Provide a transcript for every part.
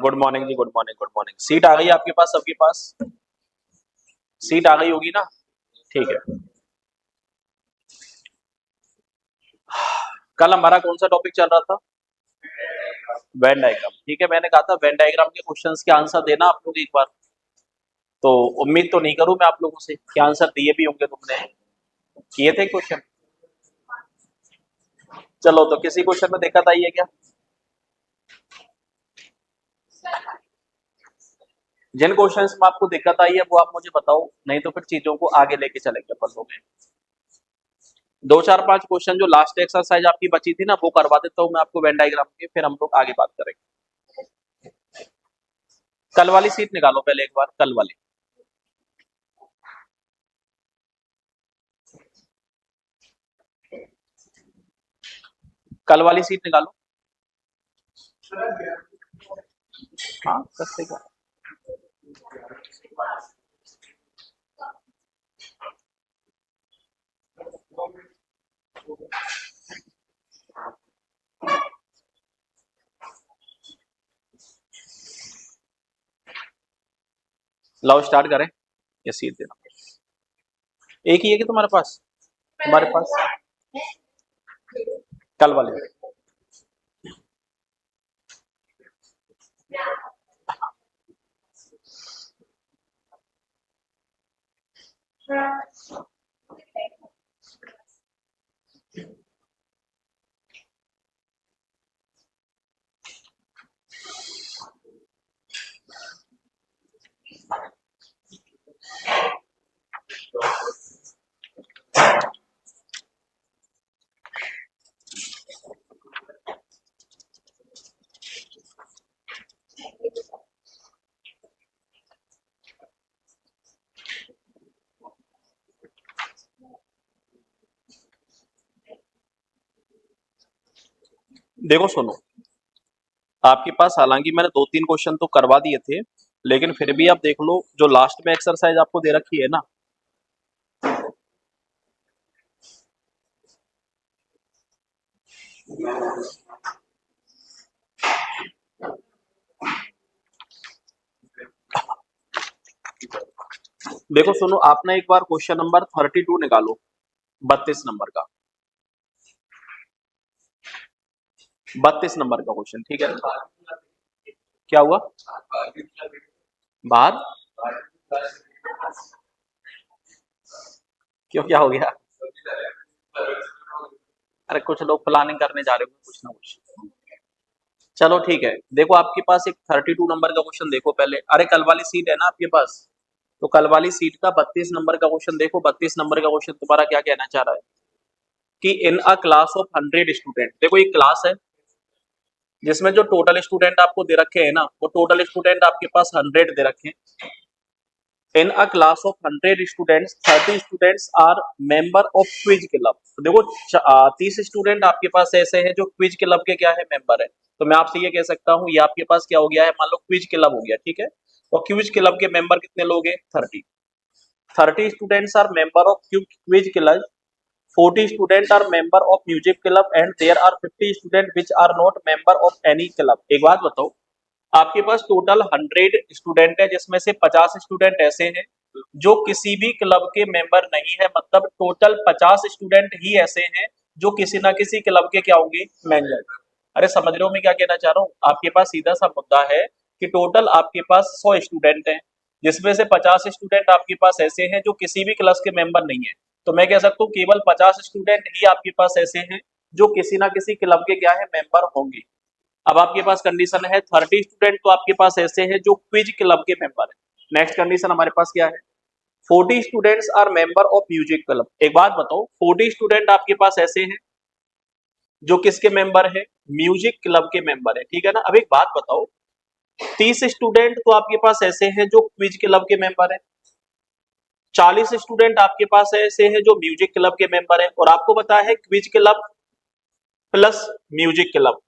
Good morning ji, good morning, good morning. Seat आ गई आपके पास, सबके पास सीट आ गई होगी ना? ठीक है। कल हमारा कौन सा टॉपिक चल रहा था? Venn diagram. ठीक है, मैंने कहा था वेन डायग्राम के क्वेश्चंस के आंसर देना आप लोग एक बार। तो उम्मीद तो नहीं करूं मैं आप लोगों से कि आंसर दिए भी होंगे, तुमने किए थे क्वेश्चन। चलो, तो किसी क्वेश्चन में दिक्कत आई है क्या? जिन क्वेश्चंस में आपको दिक्कत आई है वो आप मुझे बताओ, नहीं तो फिर चीजों को आगे लेके चलेंगे अपन लोग। दो चार पांच क्वेश्चन जो लास्ट एक्सरसाइज आपकी बची थी ना, वो करवा देता हूँ मैं आपको वेन डायग्राम के, फिर हम लोग आगे बात करेंगे। कल वाली सीट निकालो पहले एक बार, कल वाली। कल वाली सीट निकालो। हाँ, करते क्या। लाओ स्टार्ट करें। ये सीट देना एक ही है कि तुम्हारे पास? तुम्हारे पास कल वाले। देखो सुनो, आपके पास हालांकि मैंने दो तीन क्वेश्चन तो करवा दिए थे, लेकिन फिर भी आप देख लो जो लास्ट में एक्सरसाइज आपको दे रखी है ना। देखो सुनो, आप ना एक बार क्वेश्चन नंबर 32 निकालो, 32 नंबर का, 32 नंबर का क्वेश्चन। ठीक है, क्या हुआ? बाहर? क्यों, क्या हो गया? अरे कुछ लोग प्लानिंग करने जा रहे हो कुछ ना कुछ। चलो ठीक है, देखो आपके पास एक 32 नंबर का क्वेश्चन देखो पहले। अरे कल वाली सीट है ना आपके पास, तो कल वाली सीट का 32 नंबर का क्वेश्चन देखो। 32 नंबर का क्वेश्चन तुम्हारा क्या कहना चाह रहा है कि इन अ क्लास ऑफ 100 स्टूडेंट। देखो एक क्लास है जिसमें जो टोटल स्टूडेंट आपको दे रखे हैं ना, वो टोटल स्टूडेंट आपके पास 100 दे रखे हैं। In a class of 100 students 30 students are member of quiz club. तो देखो 30 स्टूडेंट आपके पास ऐसे हैं जो क्विज क्लब के क्या है, मेंबर है। तो मैं आपसे ये कह सकता हूँ, ये आपके पास क्या हो गया है, मान लो क्विज क्लब हो गया। ठीक है, और क्विज क्लब के मेंबर कितने लोग हैं? 30। 30 students are member of quiz club, 40 student are member of music club and there are 50 student which are not member of any club. एक बात बताओ, आपके पास टोटल 100 स्टूडेंट है जिसमें से 50 स्टूडेंट ऐसे हैं जो किसी भी क्लब के मेंबर नहीं है, मतलब टोटल 50 स्टूडेंट ही ऐसे हैं जो किसी ना किसी क्लब के क्या होंगे, मेंबर। अरे समझ रहे हो मैं क्या कहना चाह रहा हूँ? आपके पास सीधा सा मुद्दा है कि टोटल आपके पास 100 स्टूडेंट हैं, जिसमें से 50 स्टूडेंट आपके पास ऐसे हैं जो किसी भी क्लब के मेंबर नहीं है। तो मैं कह सकता हूँ केवल 50 स्टूडेंट ही आपके पास ऐसे हैं जो किसी ना किसी क्लब के क्या है, मेंबर होंगे। अब आपके पास कंडीशन है 30 स्टूडेंट तो आपके पास ऐसे हैं जो क्विज क्लब के मेंबर है। नेक्स्ट कंडीशन हमारे पास क्या है? 40 students are member of music club. एक बात बताओ, 40 स्टूडेंट आपके पास ऐसे हैं जो किसके मेंबर है, म्यूजिक क्लब के मेंबर है। ठीक है ना? अब एक बात बताओ, 30 स्टूडेंट तो आपके पास ऐसे हैं जो क्विज क्लब के मेंबर है, 40 स्टूडेंट आपके पास ऐसे हैं जो म्यूजिक क्लब के मेंबर है, और आपको पता है quiz club plus music club,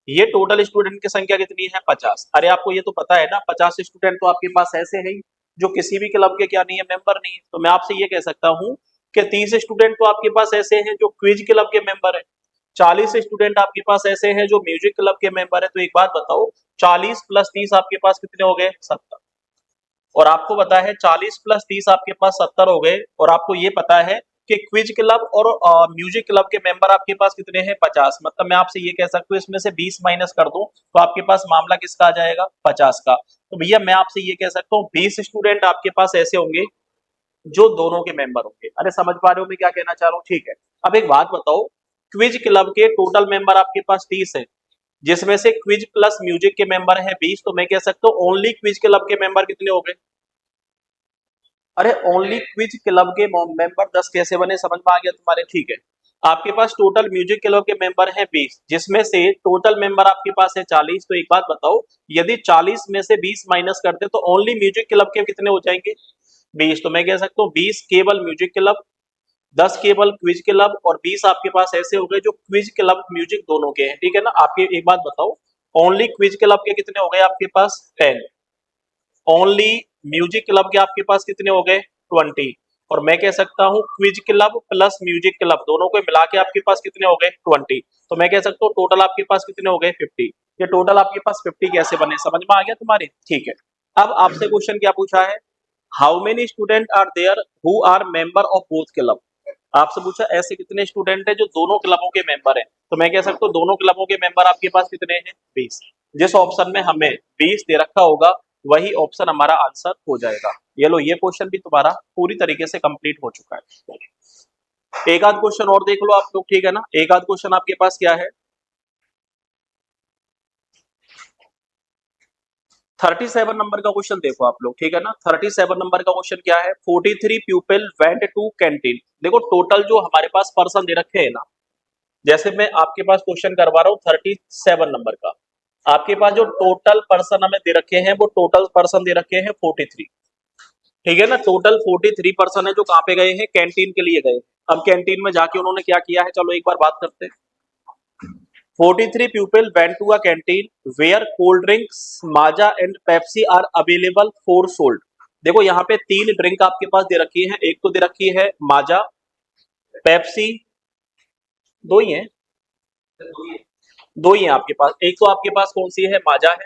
ये टोटल स्टूडेंट की संख्या कितनी है, 50। अरे आपको ये तो पता है ना, 50 स्टूडेंट तो आपके पास ऐसे हैं जो किसी भी क्लब के क्या नहीं है, मेंबर नहीं है। तो मैं आपसे ये कह सकता हूँ कि 30 स्टूडेंट तो आपके पास ऐसे हैं जो क्विज क्लब के मेंबर है, 40 स्टूडेंट आपके पास ऐसे हैं जो म्यूजिक क्लब के मेंबर है, तो एक बात बताओ 40 प्लस 30 आपके पास कितने हो गए? 70। और आपको पता है 40 प्लस 30 आपके पास 70 हो गए, और आपको ये पता है कि क्विज क्लब और म्यूजिक क्लब के मेंबर आपके पास कितने हैं? 50। मतलब मैं आपसे ये कह सकता हूँ इसमें से 20 माइनस कर दूं तो आपके पास मामला किसका आ जाएगा? 50 का। तो भैया मैं आपसे ये कह सकता हूँ 20 स्टूडेंट आपके पास ऐसे होंगे जो दोनों के मेंबर होंगे। अरे समझ पा रहे हो मैं क्या कहना चाह रहा हूँ? ठीक है। अब एक बात बताओ, क्विज क्लब के टोटल मेंबर आपके पास 30 है, जिसमें से क्विज प्लस म्यूजिक के मेंबर है 20, तो मैं कह सकता हूँ ओनली क्विज क्लब के मेंबर कितने हो गए? अरे ओनली क्विज क्लब के मेंबर 10 कैसे बने? समझ में आ गया तुम्हारे? ठीक है। आपके पास टोटल म्यूजिक क्लब के मेंबर हैं 20, जिसमें से टोटल मेंबर आपके पास है 40। तो एक बात बताओ, यदि 40 में से 20 माइनस करते तो ओनली म्यूजिक क्लब के कितने हो जाएंगे? 20। तो मैं कह सकता हूँ 20 केवल म्यूजिक क्लब, 10 केवल क्विज क्लब, और 20 आपके पास ऐसे हो गए जो क्विज क्लब म्यूजिक दोनों के हैं। ठीक है ना? आपके एक बात बताओ, ओनली क्विज क्लब के कितने हो गए आपके पास? 10। ओनली म्यूजिक क्लब के आपके पास कितने हो गए? 20। और मैं कह सकता हूँ quiz club plus music club दोनों को मिला के आपके पास कितने हो गए? 20। तो मैं कह सकता हूँ टोटल आपके पास कितने हो गए? 50। ये टोटल आपके पास 50 कैसे बने? समझ में आ गया तुम्हारे? ठीक है। अब आपसे क्वेश्चन क्या पूछा है? How many student are there who are member of both club? आपसे पूछा ऐसे कितने स्टूडेंट हैं जो दोनों क्लबों के मेंबर हैं, तो मैं कह सकता हूँ दोनों क्लबों के मेंबर आपके पास कितने हैं? 20। जिस ऑप्शन में हमें 20 दे रखा होगा वही ऑप्शन हमारा आंसर हो जाएगा। ये लो, ये क्वेश्चन भी तुम्हारा पूरी तरीके से कंप्लीट हो चुका है। एक आध क्वेश्चन और देख लो आप लोग, ठीक है ना? एक आध क्वेश्चन आपके पास क्या है? 37 नंबर का क्वेश्चन देखो आप लोग, ठीक है ना? 37 नंबर का क्वेश्चन क्या है? 43 पीपल वेंट टू कैंटीन। देखो टोटल जो हमारे पास पर्सन दे रखे हैं ना, जैसे मैं आपके पास क्वेश्चन करवा रहा हूँ 37 नंबर का, आपके पास जो टोटल पर्सन हमें दे रखे हैं वो टोटल पर्सन दे रखे हैं 43। ठीक है ना? टोटल 43 पर्सन है जो कहाँ पे गए हैं? कैंटीन के लिए गए। अब कैंटीन में जाके उन्होंने क्या किया है, चलो एक बार बात करते हैं। 43 people went to a canteen where cold drinks Maaza and Pepsi are available for sold. देखो यहाँ पे तीन ड्रिंक आपके पास दे रखी है, एक तो दे रखी है माजा, पेप्सी, दो ही है, दो ही है आपके पास। एक तो आपके पास कौन सी है? माजा है,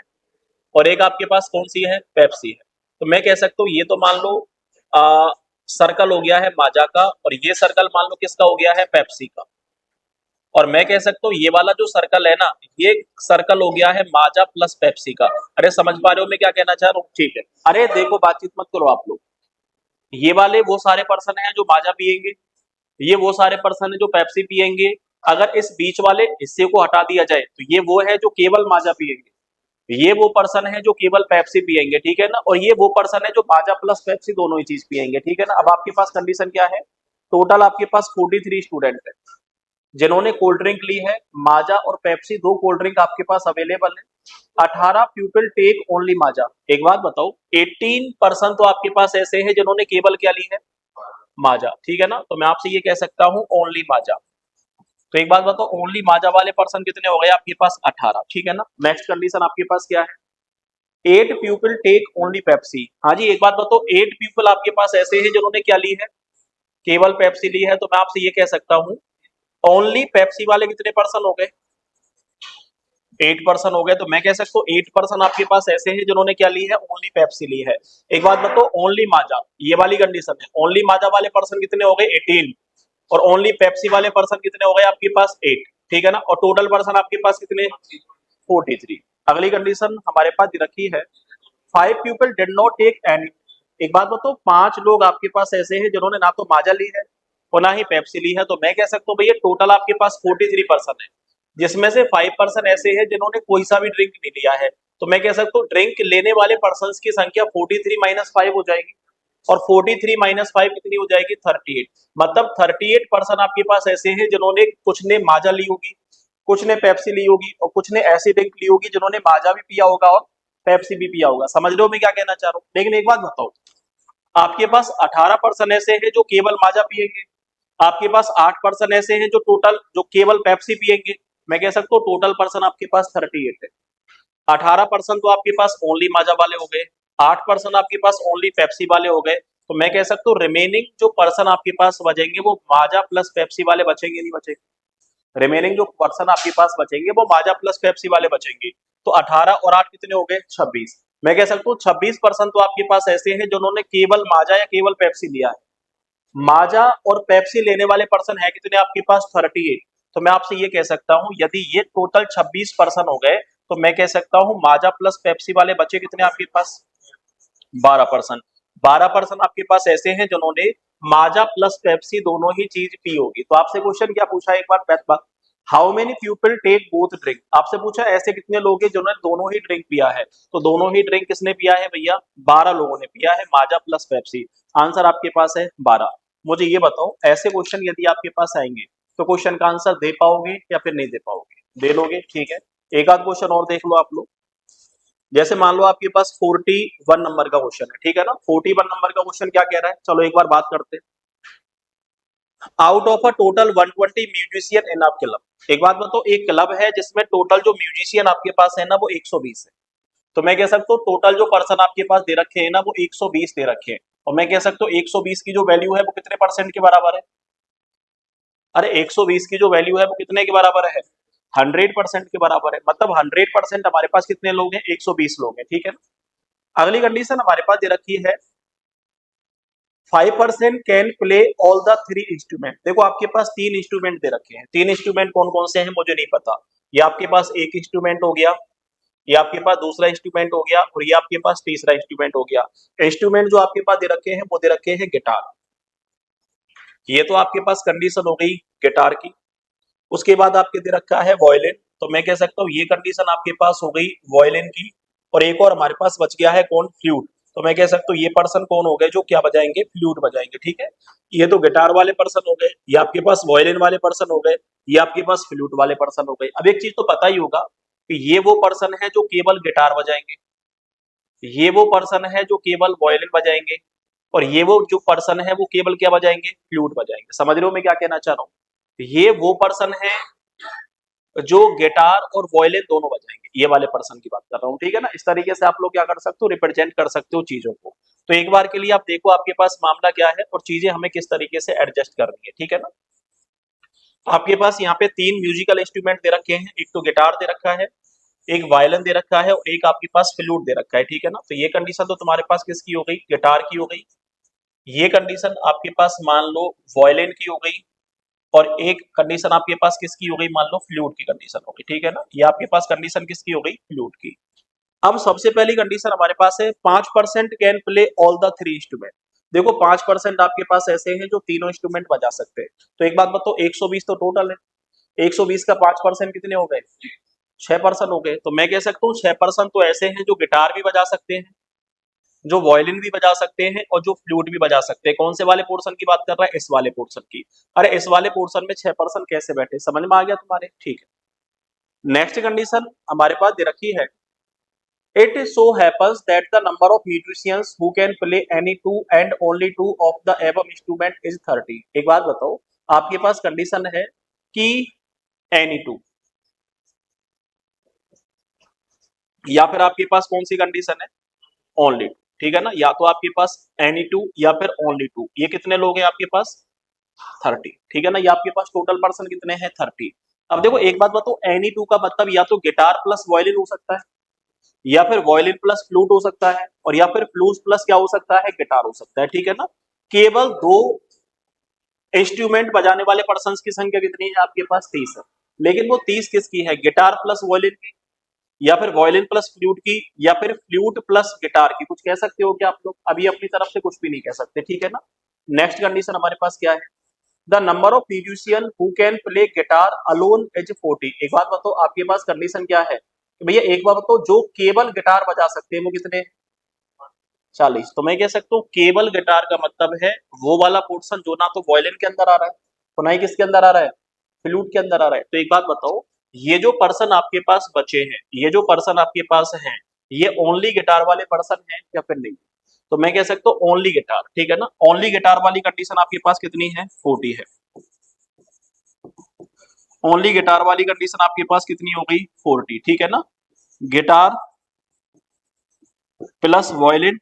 और एक आपके पास कौन सी है? पेप्सी है। तो मैं कह सकता हूँ ये तो मान लो सर्कल हो गया है माजा का, और ये सर्कल मान लो किसका हो गया है? पेप्सी का। और मैं कह सकता हूँ ये वाला जो सर्कल है ना, ये सर्कल हो गया है माजा प्लस पेप्सी का। अरे समझ पा रहे हो मैं क्या कहना चाह रहा हूँ? ठीक है। अरे देखो बातचीत मत करो आप लोग, ये वाले वो सारे पर्सन हैं जो माजा पियेंगे, ये वो सारे पर्सन है जो पेप्सी पियेंगे। अगर इस बीच वाले हिस्से को हटा दिया जाए तो ये वो है जो केवल माजा पियेंगे, ये वो पर्सन है जो केवल पेप्सी पियेंगे। ठीक है ना? और ये वो पर्सन है जो माजा प्लस पेप्सी दोनों ही चीज पियेंगे। ठीक है ना? अब आपके पास कंडीशन क्या है? टोटल आपके पास 43 स्टूडेंट है जिन्होंने कोल्ड ड्रिंक ली है, माजा और पेप्सी दो कोल्ड ड्रिंक आपके पास अवेलेबल है। 18 पीपल टेक ओनली माजा। एक बात बताओ, 18% तो आपके पास ऐसे हैं जिन्होंने केवल क्या ली है? माजा। ठीक है ना? तो मैं आपसे ये कह सकता हूँ ओनली माजा। तो एक बात बताओ, ओनली माजा वाले पर्सन कितने हो गए आपके पास? 18। ठीक है ना? नेक्स्ट कंडीशन आपके पास क्या है? 8 पीपल टेक ओनली पेप्सी। हाँ जी, एक बात बताओ, 8 पीपल आपके पास ऐसे हैं जिन्होंने क्या ली है? केवल पेप्सी ली है। तो मैं आपसे ये कह सकता हूँ ओनली पेप्सी वाले कितने पर्सन हो गए? 8% हो गए। तो मैं कह सकता हूँ 8% आपके पास ऐसे हैं जिन्होंने क्या ली है? ओनली पेप्सी ली है। एक बात बताओ, ओनली माजा, ये वाली कंडीशन है, ओनली माजा वाले पर्सन कितने हो गए? 18। और ओनली पेप्सी वाले पर्सन कितने हो गए आपके पास? 8। ठीक है ना? और टोटल पर्सन आपके पास कितने? 43। अगली कंडीशन हमारे पास दे रखी है 5 people did not take any. एक बात बताओ, 5 लोग आपके पास ऐसे हैं जिन्होंने ना तो माजा ली है और ना ही पेप्सी ली है। तो मैं कह सकता हूँ भैया टोटल आपके पास 43% है, जिसमें से 5% ऐसे हैं जिन्होंने कोई सा भी ड्रिंक नहीं लिया है। तो मैं कह सकता हूँ ड्रिंक लेने वाले पर्सन की संख्या 43 माइनस 5 हो जाएगी, और 43 माइनस 5 कितनी हो जाएगी? 38। मतलब 38% आपके पास ऐसे हैं जिन्होंने, कुछ ने माजा ली होगी, कुछ ने पेप्सी ली होगी, और कुछ ने ऐसी ड्रिंक ली होगी जिन्होंने माजा भी पिया होगा और पेप्सी भी पिया होगा। समझ रहे हो मैं क्या कहना चाह रहा हूँ? लेकिन एक बात बताओ, आपके पास 18% ऐसे हैं जो केवल माजा पिएंगे, आपके पास 8% ऐसे हैं जो टोटल जो केवल पेप्सी पिएंगे। मैं कह सकता हूँ टोटल पर्सन आपके पास 38 है। 18% तो आपके पास ओनली माजा वाले हो गए, 8% आपके पास ओनली पेप्सी वाले हो गए। तो मैं कह सकता हूँ रिमेनिंग जो पर्सन आपके पास बचेंगे वो माजा प्लस पेप्सी वाले बचेंगे, नहीं बचेंगे? रिमेनिंग जो पर्सन आपके पास बचेंगे वो माजा प्लस पेप्सी वाले बचेंगे। तो 18 और 8 कितने हो गए? 26। मैं कह सकता हूँ 26% तो आपके पास ऐसे हैं जिन्होंने केवल माजा या केवल पेप्सी लिया है। माजा और पेप्सी लेने वाले पर्सन है कितने आपके पास? 38। तो मैं आपसे ये कह सकता हूं यदि ये टोटल 26 पर्सन हो गए तो मैं कह सकता हूं माजा प्लस पेप्सी वाले बचे कितने आपके पास? 12%। 12% आपके पास ऐसे हैं जिन्होंने माजा प्लस पेप्सी दोनों ही चीज पी होगी। तो आपसे क्वेश्चन क्या पूछा एक बार? How many people take both drink? आपसे पूछा ऐसे कितने लोग हैं जिन्होंने दोनों ही ड्रिंक पिया है। तो दोनों ही ड्रिंक किसने पिया है भैया? 12 लोगों ने पिया है माजा प्लस पेप्सी। आंसर आपके पास है 12। मुझे ये बताओ ऐसे क्वेश्चन यदि आपके पास आएंगे तो क्वेश्चन का आंसर दे पाओगे या फिर नहीं दे पाओगे? दे लोगे, ठीक है। एक आध क्वेश्चन और देख लो आप लोग। जैसे मान लो आपके पास 41 नंबर का क्वेश्चन है, ठीक है ना। 41 नंबर का क्वेश्चन क्या कह रहा है, चलो एक बार बात करते हैं। Out of a total 120 musician in आप क्लब। एक बात बताओ, एक क्लब है जिसमें टोटल जो म्यूजिशियन आपके पास है ना वो 120 है। तो मैं कह सकता हूँ टोटल जो पर्सन आपके पास दे रखे हैं ना वो 120 दे रखे हैं। और मैं कह सकता हूँ 120 की जो वैल्यू है वो कितने परसेंट के बराबर है? अरे 120 की जो वैल्यू है वो कितने के बराबर है? 100% के बराबर है। मतलब 100% हमारे पास कितने लोग हैं? 120 लोग हैं, ठीक है ना। अगली कंडीशन हमारे पास दे रखी है 5% can play all the 3 instrument. देखो आपके पास 3 इंस्ट्रूमेंट दे रखे हैं। 3 इंस्ट्रूमेंट कौन कौन से हैं मुझे नहीं पता। ये आपके पास एक इंस्ट्रूमेंट हो गया, ये आपके पास दूसरा इंस्ट्रूमेंट हो गया और ये आपके पास तीसरा इंस्ट्रूमेंट हो गया। इंस्ट्रूमेंट जो आपके पास दे रखे हैं वो दे रखे हैं गिटार। ये तो आपके पास कंडीशन हो गई गिटार की। उसके बाद आपके दे रखा है वॉयलिन। तो मैं कह सकता हूँ ये कंडीशन आपके पास हो गई वॉयलिन की। और एक और हमारे पास बच गया है कौन? फ्लूट। तो मैं कह सकता हूँ ये पर्सन कौन हो गए जो क्या बजाएंगे? फ्लूट बजाएंगे, ठीक है। ये तो गिटार वाले पर्सन हो गए, ये आपके पास वॉयलिन वाले पर्सन हो गए, ये आपके पास फ्लूट वाले पर्सन हो गए। अब एक चीज तो पता ही होगा कि ये वो पर्सन है जो केवल गिटार बजाएंगे, ये वो पर्सन है जो केवल वॉयलिन बजाएंगे, और ये वो जो पर्सन है वो केवल क्या बजाएंगे? फ्लूट बजाएंगे। समझ रहे हो मैं क्या कहना चाह रहा हूँ? ये वो पर्सन है जो गिटार और वॉयलिन दोनों बजाएंगे, ये वाले पर्सन की बात कर रहा हूँ, ठीक है ना। इस तरीके से आप लोग क्या कर सकते हो? रिप्रेजेंट कर सकते हो चीजों को। तो एक बार के लिए आप देखो आपके पास मामला क्या है और चीजें हमें किस तरीके से एडजस्ट करनी है, ठीक है ना। तो आपके पास यहाँ पे 3 म्यूजिकल इंस्ट्रूमेंट दे रखे हैं, एक तो गिटार दे रखा है, एक वायलिन दे रखा है और एक आपके पास फ्लूट दे रखा है, ठीक है ना। तो ये कंडीशन तो तुम्हारे पास किसकी हो गई? गिटार की हो गई। ये कंडीशन आपके पास मान लो वॉयलिन की हो गई। और एक कंडीशन आपके पास किसकी हो गई? मान लो फ्लूट की कंडीशन हो गई, ठीक है ना। ये आपके पास कंडीशन किसकी हो गई? फ्लूट की। अब सबसे पहली कंडीशन हमारे पास है 5% can play all the 3 instrument. देखो 5% आपके पास ऐसे हैं जो तीनों इंस्ट्रूमेंट बजा सकते हैं। तो एक बात बताओ 120 तो टोटल है, 120 का 5% कितने हो गए? 6% हो गए। तो मैं कह सकता हूँ 6% तो ऐसे हैं जो गिटार भी बजा सकते हैं, जो वॉयलिन भी बजा सकते हैं और जो फ्लूट भी बजा सकते हैं। कौन से वाले पोर्शन की बात कर रहा है? इस वाले पोर्शन की। अरे इस वाले पोर्शन में 6% कैसे बैठे? समझ में आ गया तुम्हारे? ठीक है। नेक्स्ट कंडीशन हमारे पास दे रखी है it so happens that the number of musicians who can play any two and only two of the above instrument is 30। एक बात बताओ, आपके पास कंडीशन है कि एनी टू, या फिर आपके पास कौन सी कंडीशन है? ओनली टू, ठीक है ना। या तो आपके पास एनी टू या फिर ओनली टू। ये कितने लोग हैं आपके पास? 30, ठीक है ना। ये आपके पास टोटल पर्सन कितने हैं? 30। अब देखो एक बात बताओ, एनी टू का मतलब या तो गिटार प्लस वॉयलिन हो सकता है, या फिर वॉयलिन प्लस फ्लूट हो सकता है, और या फिर फ्लूट प्लस क्या हो सकता है? गिटार हो सकता है, ठीक है ना। केवल दो इंस्ट्रूमेंट बजाने वाले पर्सन की संख्या कितनी है आपके पास? 30 है। लेकिन वो 30 किसकी है? गिटार प्लस वॉयलिन की, या फिर वॉयलिन प्लस फ्लूट की, या फिर फ्लूट प्लस गिटार की। कुछ कह सकते हो क्या आप लोग? अभी अपनी तरफ से कुछ भी नहीं कह सकते, ठीक है ना। नेक्स्ट कंडीशन हमारे पास क्या है? The number of musician who can play guitar alone is 40। एक बात बताओ आपके पास कंडीशन क्या है कि भैया एक बात बताओ जो केवल गिटार बजा सकते हैं वो कितने? 40। तो मैं कह सकता हूँ केवल गिटार का मतलब है वो वाला पोर्शन जो ना तो वॉयलिन के अंदर आ रहा है तो ना ही किसके अंदर आ रहा है? फ्लूट के अंदर आ रहा है। तो एक बात बताओ, ये जो पर्सन आपके पास बचे हैं, ये जो पर्सन आपके पास हैं, ये ओनली गिटार वाले पर्सन हैं या फिर नहीं? तो मैं कह सकता हूँ ओनली गिटार, ठीक है ना। ओनली गिटार वाली कंडीशन आपके पास कितनी है? 40 है। ओनली गिटार वाली कंडीशन आपके पास कितनी हो गई? 40, ठीक है ना। गिटार प्लस वॉयलिन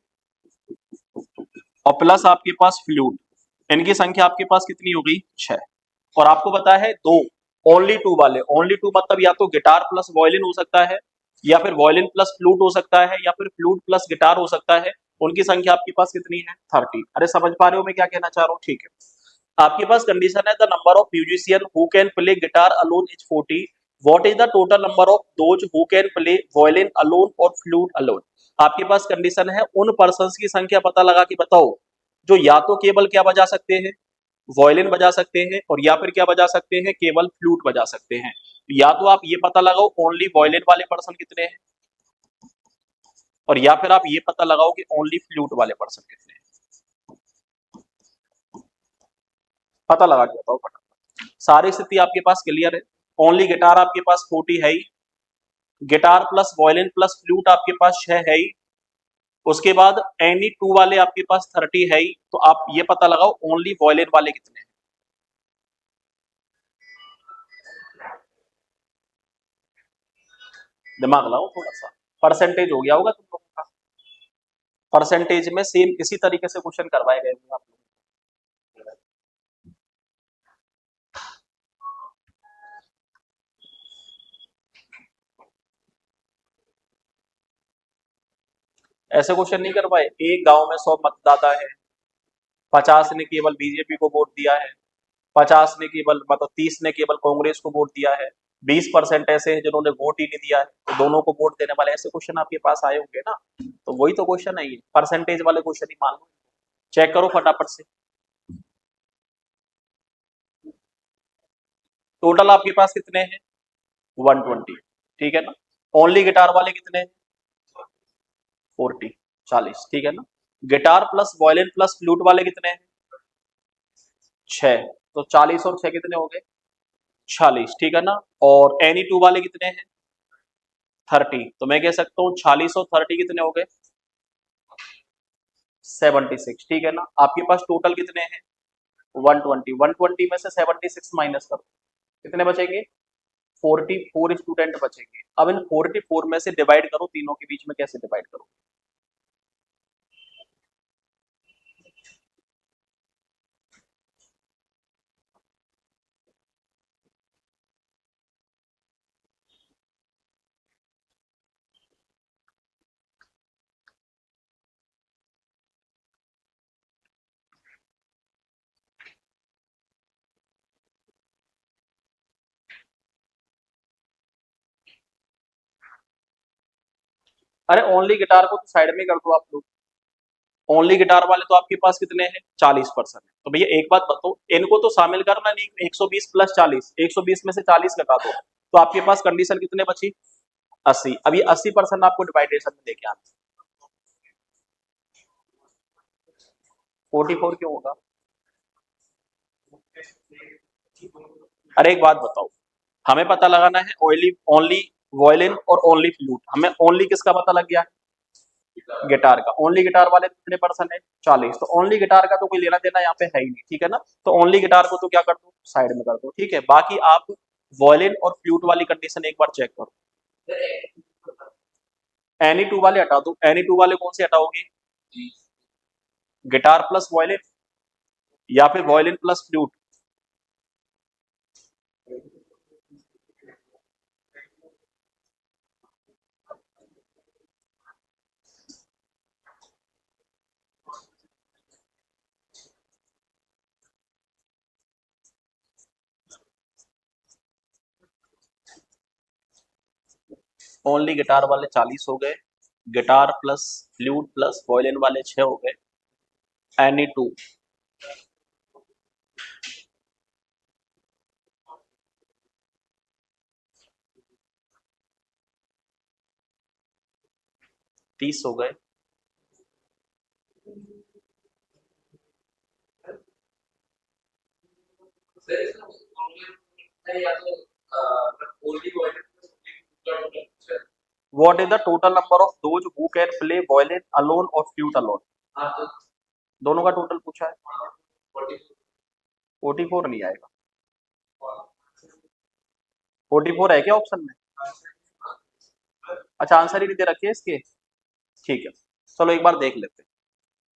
और प्लस आपके पास फ्लूट, इनकी संख्या आपके पास कितनी हो गई? 6। और आपको पता है दो ओनली टू वाले, ओनली टू मतलब या तो गिटार प्लस वॉयलिन हो सकता है, या फिर वॉयलिन प्लस फ्लूट हो सकता है, या फिर फ्लूट प्लस गिटार हो सकता है। उनकी संख्या आपके पास कितनी है? 30। अरे समझ पा रहे हो मैं क्या कहना चाह रहा हूँ? ठीक है, आपके पास कंडीशन है the number of musician who can play guitar alone is 40। What is the total number of those who can play violin alone और फ्लूट अलोन। आपके पास कंडीशन है उन पर्संस की संख्या पता लगा के बताओ जो या तो केवल क्या बजा सकते हैं, वॉयलिन बजा सकते हैं, और या फिर क्या बजा सकते हैं, केवल फ्लूट बजा सकते हैं। या तो आप ये पता लगाओ ओनली वॉयलिन वाले पर्सन कितने हैं, और या फिर आप ये पता लगाओ कि ओनली फ्लूट वाले पर्सन कितने हैं। पता लगा के बताओ फटाफट। सारी स्थिति आपके पास क्लियर है। ओनली गिटार आपके पास 40 है ही, guitar plus violin plus flute आपके पास 6 है ही, उसके बाद एनी टू वाले आपके पास 30 है ही। तो आप ये पता लगाओ ओनली वॉयलिन वाले कितने हैं। दिमाग लगाओ थोड़ा सा। परसेंटेज हो गया होगा तुम लोगों का। परसेंटेज में सेम इसी तरीके से क्वेश्चन करवाए गए होंगे आप लोग। ऐसे क्वेश्चन नहीं करवाए। एक गांव में 100 मतदाता है, 50 ने केवल बीजेपी को वोट दिया है, 50 ने केवल मतलब 30 ने केवल कांग्रेस को वोट दिया है, 20% ऐसे हैं जिन्होंने वोट ही नहीं दिया है, तो दोनों को वोट देने वाले ऐसे क्वेश्चन आपके पास आए होंगे ना। तो वही तो क्वेश्चन है, ये परसेंटेज वाले क्वेश्चन ही मान लो। चेक करो फटाफट से। टोटल आपके पास कितने हैं? 120। ठीक है ना। ओनली गिटार वाले कितने हैं? 40, 40। ठीक है ना। Guitar plus violin plus flute वाले कितने हैं? 6। तो 40 और 6 कितने हो गए? 46। ठीक है ना। और एनी टू वाले कितने हैं? 30। तो मैं कह सकता हूँ 46 और 30 कितने हो गए? 76। ठीक है ना। आपके पास टोटल कितने हैं? 120। 120 में से 76 माइनस करो, कितने बचेंगे? 44 स्टूडेंट बचेंगे। अब इन 44 में से डिवाइड करो, तीनों के बीच में कैसे डिवाइड करो? अरे ओनली गिटार को तो साइड में कर दो आप लोग। ओनली गिटार वाले तो आपके पास कितने हैं? 40% है। तो भैया एक बात बताओ, इनको तो शामिल करना नहीं। 120 प्लस 40, 120 में से 40 घटा दो, तो आपके पास कंडीशन कितने बची? 80। अब ये 80% आपको डिवाइडेशन में लेके आना। 44 क्यों होगा? अरे एक बात बताओ, हमें पता लगाना है ओनली ओनली वॉयलिन और ओनली फ्लूट। हमें ओनली किसका पता लग गया? गिटार का। ओनली गिटार वाले कितने परसेंट है? 40। तो ओनली गिटार का तो कोई लेना देना यहाँ पे है ही नहीं। ठीक है ना। तो ओनली गिटार को तो क्या कर दो, साइड में कर दो। ठीक है, बाकी आप वॉयलिन और फ्लूट वाली कंडीशन एक बार चेक करो। एनी टू वाले हटा दो। एनी टू वाले कौन से हटाओगे? गिटार प्लस वॉयलिन, या फिर violin plus flute. Only guitar वाले 40 हो गए, guitar plus flute plus violin वाले 6 हो गए, एनी टू 30 हो गए। What is the total number of those who can play violin alone और फ्लूट अलोन? दोनों का टोटल पूछा है। 44 नहीं आएगा। 44 है क्या ऑप्शन में? अच्छा, आंसर ही नहीं दे रखे हैं इसके। ठीक है, चलो एक बार देख लेते हैं।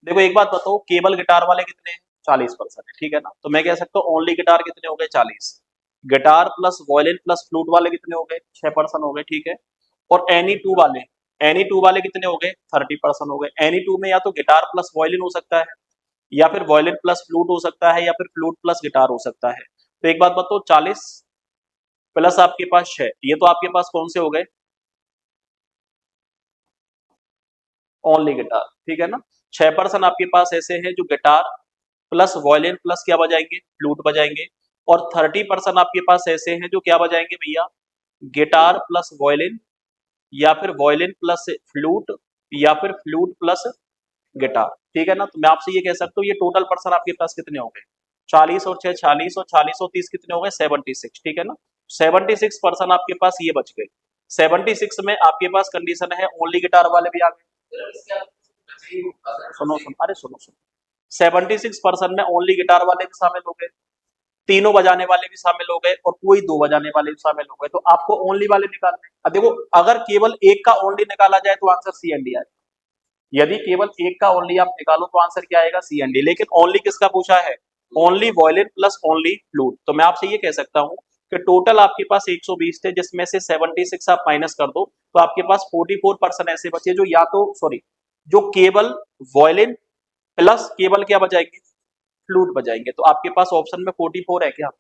देखो एक बात बताओ, केबल गिटार वाले कितने हैं? 40% है। ठीक है ना। तो मैं कह सकता हूँ ओनली गिटार कितने हो गए? 40। Guitar plus violin plus flute वाले कितने हो गए, 6% हो गए, ठीक है। और एनी टू वाले कितने हो गए, 30% हो गए। एनी टू में या तो गिटार प्लस वायलिन हो सकता है, या फिर वायलिन प्लस फ्लूट हो सकता है, या फिर फ्लूट प्लस गिटार हो सकता है। तो एक बात बताओ, 40 प्लस आपके पास 6, ये तो आपके पास कौन से हो गए, ओनली गिटार, ठीक है ना। 6% आपके पास ऐसे हैं जो गिटार प्लस वायलिन प्लस क्या बजाएंगे, फ्लूट बजाएंगे। और 30% आपके पास ऐसे हैं जो क्या बजाएंगे भैया, गिटार प्लस वायलिन, या फिर वायलिन प्लस फ्लूट, या फिर फ्लूट प्लस गिटार, ठीक है ना। तो मैं आपसे ये कह सकता हूँ ये टोटल पर्सन आपके पास कितने हो गए, 40 और 6 40, और 40 और 30 कितने हो गए, 76, ठीक है ना। 76% आपके पास ये बच गए। 76 में आपके पास कंडीशन है ओनली गिटार वाले भी आ गए। सुनो 76% में ओनली गिटार वाले भी शामिल हो गए, तीनों बजाने वाले भी शामिल हो गए, और कोई दो बजाने वाले भी शामिल हो गए। तो आपको ओनली वाले निकालने हैं। अब देखो, अगर केवल एक का ओनली निकाला जाए तो आंसर सी एंड डी आएगा। यदि केवल एक का ओनली आप निकालो तो आंसर क्या आएगा, सी एंड डी। लेकिन ओनली किसका पूछा है, only violin plus only flute. तो मैं आपसे ये कह सकता हूं कि टोटल आपके पास 120 थे, जिसमें से 76 आप माइनस कर दो, तो आपके पास 44% ऐसे बचे जो या तो सॉरी जो केवल वायलिन प्लस केवल क्या बजाएंगे, फ्लूट बजाएंगे। तो आपके पास ऑप्शन में 44 है क्या,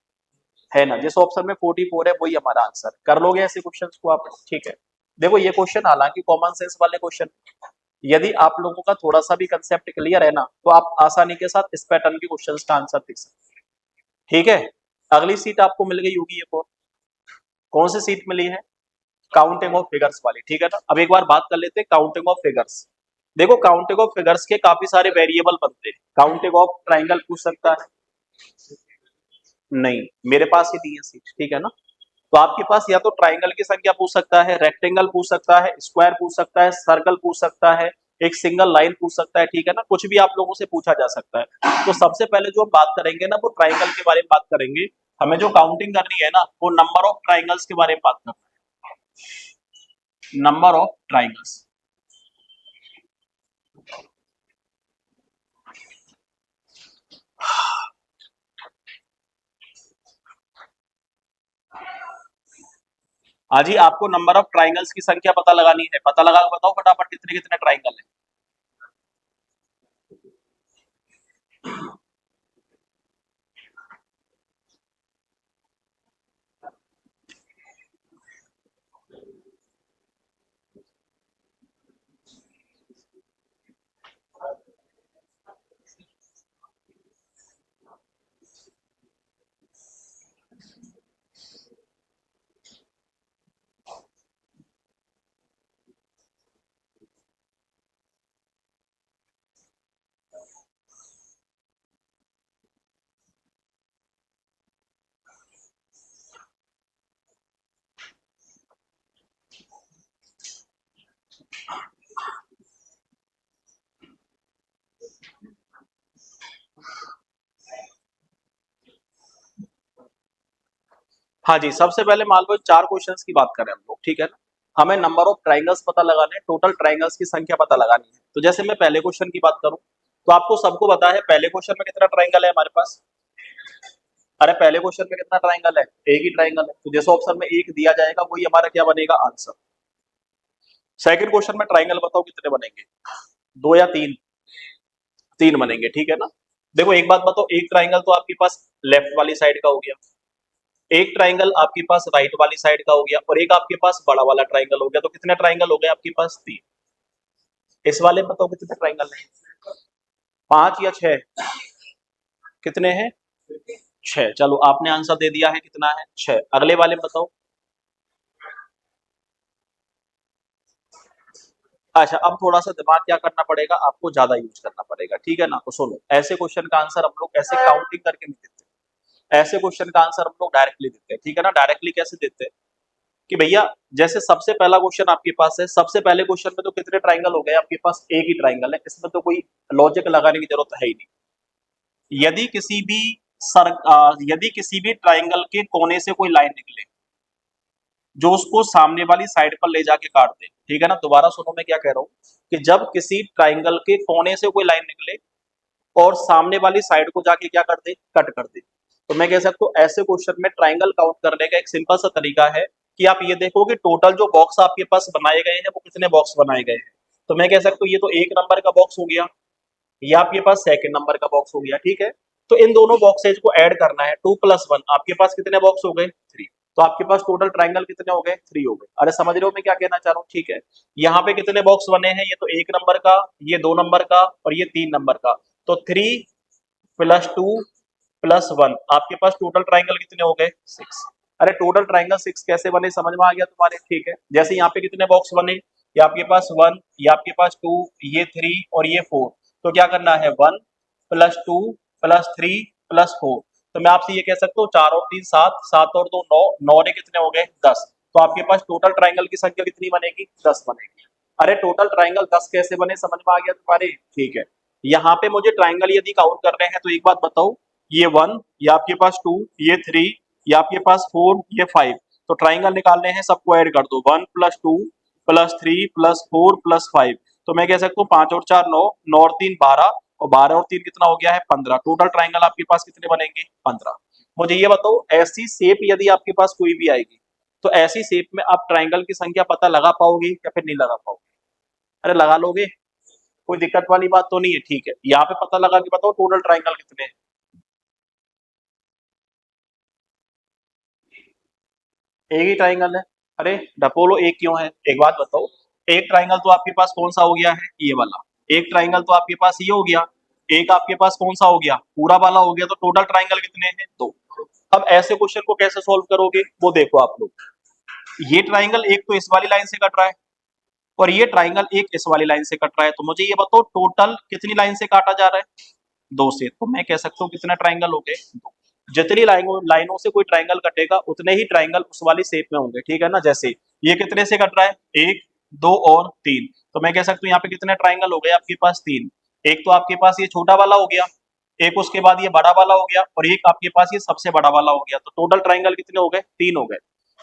है ना। जिस ऑप्शन में 44 है वही हमारा आंसर। कर लोगे ऐसे क्वेश्चन को आप, ठीक है। देखो ये क्वेश्चन हालांकि कॉमन सेंस वाले क्वेश्चन, यदि आप लोगों का थोड़ा सा भी कंसेप्ट क्लियर है ना, तो आप आसानी के साथ इस पैटर्न के क्वेश्चंस का आंसर देख सकते हैं, ठीक है। अगली सीट आपको मिल गई होगी, ये कौन सी सीट मिली है, काउंटिंग ऑफ फिगर्स वाली, ठीक है ना। अब एक बार बात कर लेते हैं काउंटिंग ऑफ फिगर्स। देखो काउंटिंग ऑफ फिगर्स के काफी सारे वेरिएबल बनते हैं। काउंटिंग ऑफ ट्राइंगल पूछ सकता है, नहीं मेरे पास ही नहीं है सीट, ठीक है ना। तो आपके पास या तो ट्राइंगल की संख्या पूछ सकता है, रेक्टेंगल पूछ सकता है, स्क्वायर पूछ सकता है, सर्कल पूछ सकता है, एक सिंगल लाइन पूछ सकता है, ठीक है ना। कुछ भी आप लोगों से पूछा जा सकता है। तो सबसे पहले जो हम बात करेंगे ना, वो ट्राइंगल के बारे में बात करेंगे। हमें जो काउंटिंग करनी है ना, वो नंबर ऑफ ट्राइंगल्स के बारे में बात करना है, नंबर ऑफ ट्राइंगल्स। हाँ जी, आपको नंबर ऑफ ट्राइंगल्स की संख्या पता लगानी है। पता लगा के बताओ फटाफट कितने कितने ट्राइंगल है। हाँ जी, सबसे पहले मान लो चार क्वेश्चंस की बात करें हम लोग, ठीक है ना। हमें नंबर ऑफ ट्राइंगल्स पता लगाने हैं, टोटल ट्राइंगल्स की संख्या पता लगानी है। तो जैसे मैं पहले क्वेश्चन की बात करूं, तो आपको सबको पता है पहले क्वेश्चन में कितना ट्राइंगल है हमारे पास। अरे पहले क्वेश्चन में कितना ट्राइंगल है, एक ही ट्राइंगल है। तो जिस ऑप्शन में एक दिया जाएगा वही हमारा क्या बनेगा, आंसर। सेकंड क्वेश्चन में ट्राइंगल बताओ कितने बनेंगे, दो या तीन, तीन बनेंगे, ठीक है ना। देखो एक बात बताओ, एक ट्राइंगल तो आपके पास लेफ्ट वाली साइड का हो गया, एक ट्राइंगल आपके पास राइट वाली साइड का हो गया, और एक आपके पास बड़ा वाला ट्राइंगल हो गया। तो कितने ट्राइंगल हो गए आपके पास, तीन। इस वाले में बताओ कितने ट्राइंगल है, पांच या छह, कितने हैं, छह। चलो आपने आंसर दे दिया है, कितना है, छह। अगले वाले में बताओ। अच्छा, अब थोड़ा सा दिमाग क्या करना पड़ेगा, आपको ज्यादा यूज करना पड़ेगा, ठीक है ना। तो सुनो, ऐसे क्वेश्चन का आंसर हम लोग ऐसे काउंटिंग करके नहीं देते, ऐसे क्वेश्चन का आंसर हम लोग डायरेक्टली देते हैं, ठीक है ना। डायरेक्टली कैसे देते हैं कि भैया, जैसे सबसे पहला क्वेश्चन आपके पास है, सबसे पहले क्वेश्चन में तो कितने ट्राइंगल हो गए आपके पास, एक ही ट्राइंगल है, इसमें तो कोई लॉजिक लगाने की जरूरत है ही नहीं। यदि किसी भी यदि किसी भी ट्राइंगल के कोने से कोई लाइन निकले जो उसको सामने वाली साइड पर ले जाके काट दे, ठीक है ना। दोबारा सुनो मैं क्या कह रहा हूं, कि जब किसी ट्राइंगल के कोने से कोई लाइन निकले और सामने वाली साइड को जाके क्या कर दे, कट कर दे, तो मैं कह सकता हूँ ऐसे क्वेश्चन में ट्राइंगल काउंट करने का एक सिंपल सा तरीका है कि आप ये देखो कि टोटल जो बॉक्स आपके पास बनाए गए हैं वो कितने बॉक्स बनाए गए हैं। तो मैं कह सकता हूँ ये तो 1 नंबर का बॉक्स हो गया, ये आपके पास सेकंड नंबर का बॉक्स हो गया, ठीक है। तो इन दोनों बॉक्सेज को ऐड करना है, 2 + 1 आपके पास कितने बॉक्स हो गए, 3। तो आपके पास टोटल ट्राइंगल कितने हो गए, 3 हो गए। अरे समझ रहे हो मैं क्या कहना चाह रहा हूँ, ठीक है। यहाँ पे कितने बॉक्स बने हैं, ये तो 1 नंबर का, ये 2 नंबर का और ये 3 नंबर का। तो 3 + 2 + 1 आपके पास टोटल ट्राइंगल कितने हो गए, 6। अरे टोटल ट्राइंगल 6 कैसे बने, समझ में आ गया तुम्हारे, ठीक है। जैसे यहाँ पे कितने बॉक्स बने, ये आपके पास 1, ये आपके पास 2, ये 3 और ये 4। तो क्या करना है, 1 + 2 + 3 + 4। तो मैं आपसे ये कह सकता हूँ 4 और 3 7, 7 और 2 9, 9 ने कितने हो गए, 10। तो आपके पास टोटल ट्राइंगल की संख्या कितनी बनेगी, 10 बनेगी। अरे टोटल ट्राइंगल 10 कैसे बने, समझ में आ गया तुम्हारे, ठीक है। यहाँ पे मुझे ट्राइंगल यदि काउंट करने हैं तो एक बात बताओ, ये 1, ये आपके पास 2, ये 3, ये आपके पास 4, ये 5। तो ट्राइंगल निकालने हैं, सबको ऐड कर दो, 1 + 2 + 3 + 4 + 5। तो मैं कह सकता हूँ 5 और 4 9, 9 और 3 12, और 12 और 3 कितना हो गया है, 15। टोटल ट्राइंगल आपके पास कितने बनेंगे, 15। मुझे ये बताओ ऐसी शेप यदि आपके पास कोई भी आएगी, तो ऐसी शेप में आप ट्राइंगल की संख्या पता लगा पाओगे या फिर नहीं लगा पाओगे। अरे लगा लोगे, कोई दिक्कत वाली बात तो नहीं है, ठीक है। यहाँ पे पता लगा के बताओ टोटल ट्राइंगल कितने हैं। एक ही ट्राइंगल है। अरे डपोलो एक क्यों है, एक बात बताओ, एक ट्राइंगल तो आपके पास कौन सा हो गया है, ये वाला। एक ट्राइंगल तो आपके पास ये हो गया, एक आपके पास कौन सा हो गया, पूरा वाला हो गया। तो टोटल ट्राइंगल कितने हैं, 2। अब ऐसे क्वेश्चन को कैसे सोल्व करोगे, वो देखो आप लोग। ये ट्राइंगल एक तो इस वाली लाइन से कट रहा है और ये ट्राइंगल एक इस वाली लाइन से कट रहा है। तो मुझे ये बताओ टोटल कितनी लाइन से काटा जा रहा है, 2 से। तो मैं कह सकता हूँ कितने ट्राइंगल हो गए, 2। जितनी लाइनों लाइनों से कोई ट्राइंगल कटेगा उतने ही ट्राइंगल उस वाली शेप में होंगे, ठीक है ना। जैसे ये कितने से कट रहा है, 1 2 और 3। तो मैं कह सकता हूँ यहाँ पे कितने ट्राइंगल हो गए आपके पास, 3। एक तो आपके पास ये छोटा वाला हो गया, एक उसके बाद ये बड़ा वाला हो गया और एक आपके पास ये सबसे बड़ा वाला हो गया। तो टोटल ट्राइंगल कितने हो गए, 3 हो गए।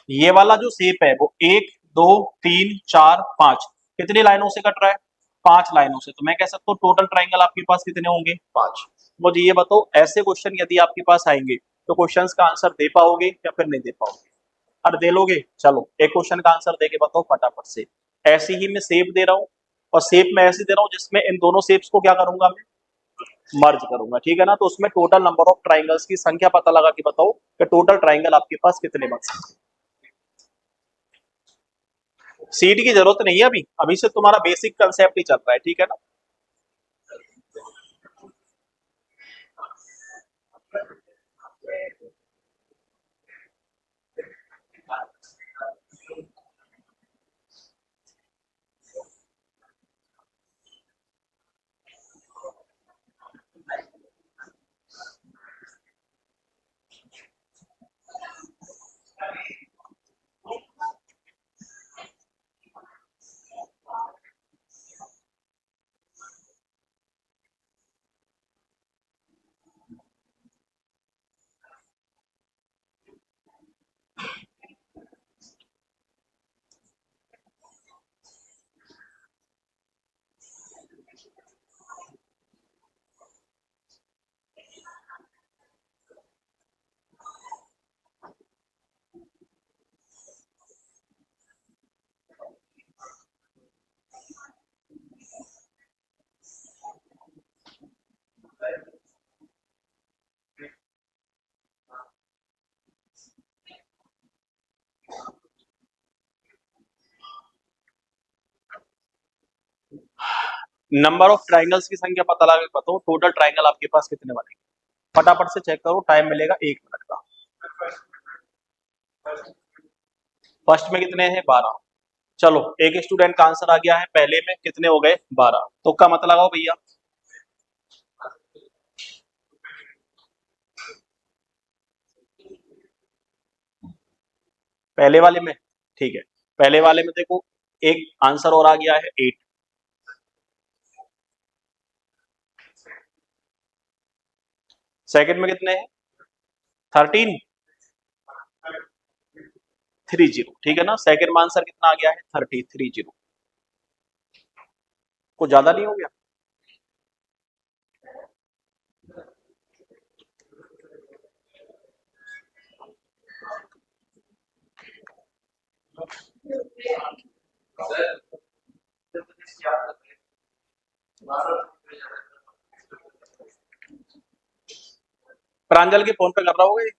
ये वाला जो शेप है वो 1 2 3 4 5 कितनी लाइनों से कट रहा है, 5 लाइनों से। तो मैं कह सकता हूँ टोटल ट्राइंगल आपके पास कितने होंगे, 5। मुझे ये बताओ ऐसे क्वेश्चन यदि आपके पास आएंगे तो क्वेश्चंस का आंसर दे पाओगे या फिर नहीं दे पाओगे। अरे दे लोगे, चलो एक क्वेश्चन का आंसर दे के बताओ फटाफट से। ऐसी ही मैं शेप दे रहा हूँ और शेप मैं ऐसी दे रहा हूँ जिसमें इन दोनों शेप्स को क्या करूंगा मैं, मर्ज करूंगा, ठीक है ना। तो उसमें टोटल नंबर ऑफ ट्राइंगल्स की संख्या पता लगा के बताओ कि टोटल ट्राइंगल आपके पास कितने बन सकते हैं। सीट की जरूरत नहीं है अभी, अभी से तुम्हारा बेसिक कंसेप्ट ही चल रहा है, ठीक है ना। नंबर ऑफ ट्राइंगल्स की संख्या पता लगा के बताओ टोटल ट्राइंगल आपके पास कितने बनेंगे। फटाफट से चेक करो, टाइम मिलेगा 1 मिनट का। फर्स्ट में कितने हैं, 12। चलो एक स्टूडेंट का आंसर आ गया है, पहले में कितने हो गए, 12। तो का मतलब लगाओ भैया। पहले वाले में, ठीक है। पहले वाले में देखो एक आंसर और आ गया है, 8। सेकंड में कितने हैं, 13, 30, ठीक है ना। सेकंड में आंसर कितना आ गया है, 30, 30। कुछ ज्यादा नहीं हो गया। प्रांजल के फोन पे कर रहा होगा ये।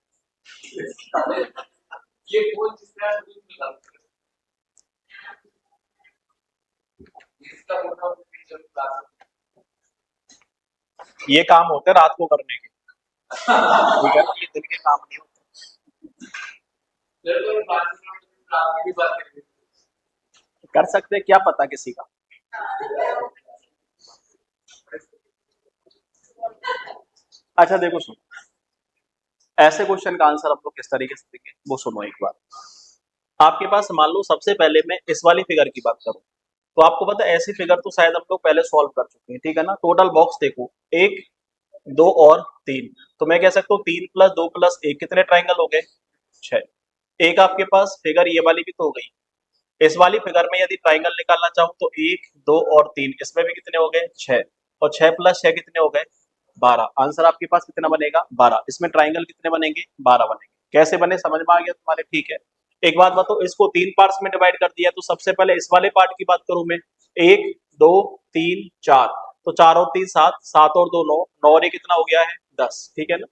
ये काम होते हैं रात को करने के, ठीक है ना, ये दिन के काम नहीं होते। कर सकते हैं, क्या पता किसी का। अच्छा देखो सुनो, ऐसे क्वेश्चन का आंसर हम लोग किस तरीके से देंगे वो सुनो एक बार। आपके पास मान लो सबसे पहले मैं इस वाली फिगर की बात करूं, तो आपको पता है ऐसी फिगर तो शायद हम लोग पहले सॉल्व कर चुके हैं, ठीक है ना। टोटल बॉक्स देखो, एक, दो और तीन, तो मैं कह सकता हूँ तीन प्लस दो प्लस एक कितने ट्राइंगल हो गए, छह। एक आपके पास फिगर ये वाली भी तो हो गई। इस वाली फिगर में यदि ट्राइंगल निकालना चाहूँ तो एक, दो और तीन, इसमें भी कितने हो गए, छह। और छह प्लस छह कितने हो गए, बारह। आंसर आपके पास कितना बनेगा, बारह। इसमें ट्राइंगल कितने बनेंगे, बारह बनेंगे। कैसे बने समझ में आ गया तुम्हारे, ठीक है। एक बात बताओ, इसको तीन पार्ट्स में डिवाइड कर दिया, तो सबसे पहले इस वाले पार्ट की बात करूं मैं, एक, दो, तीन, चार, तो चार और तीन सात, सात और दो नौ, नौ और ये कितना हो गया है, दस, ठीक है ना।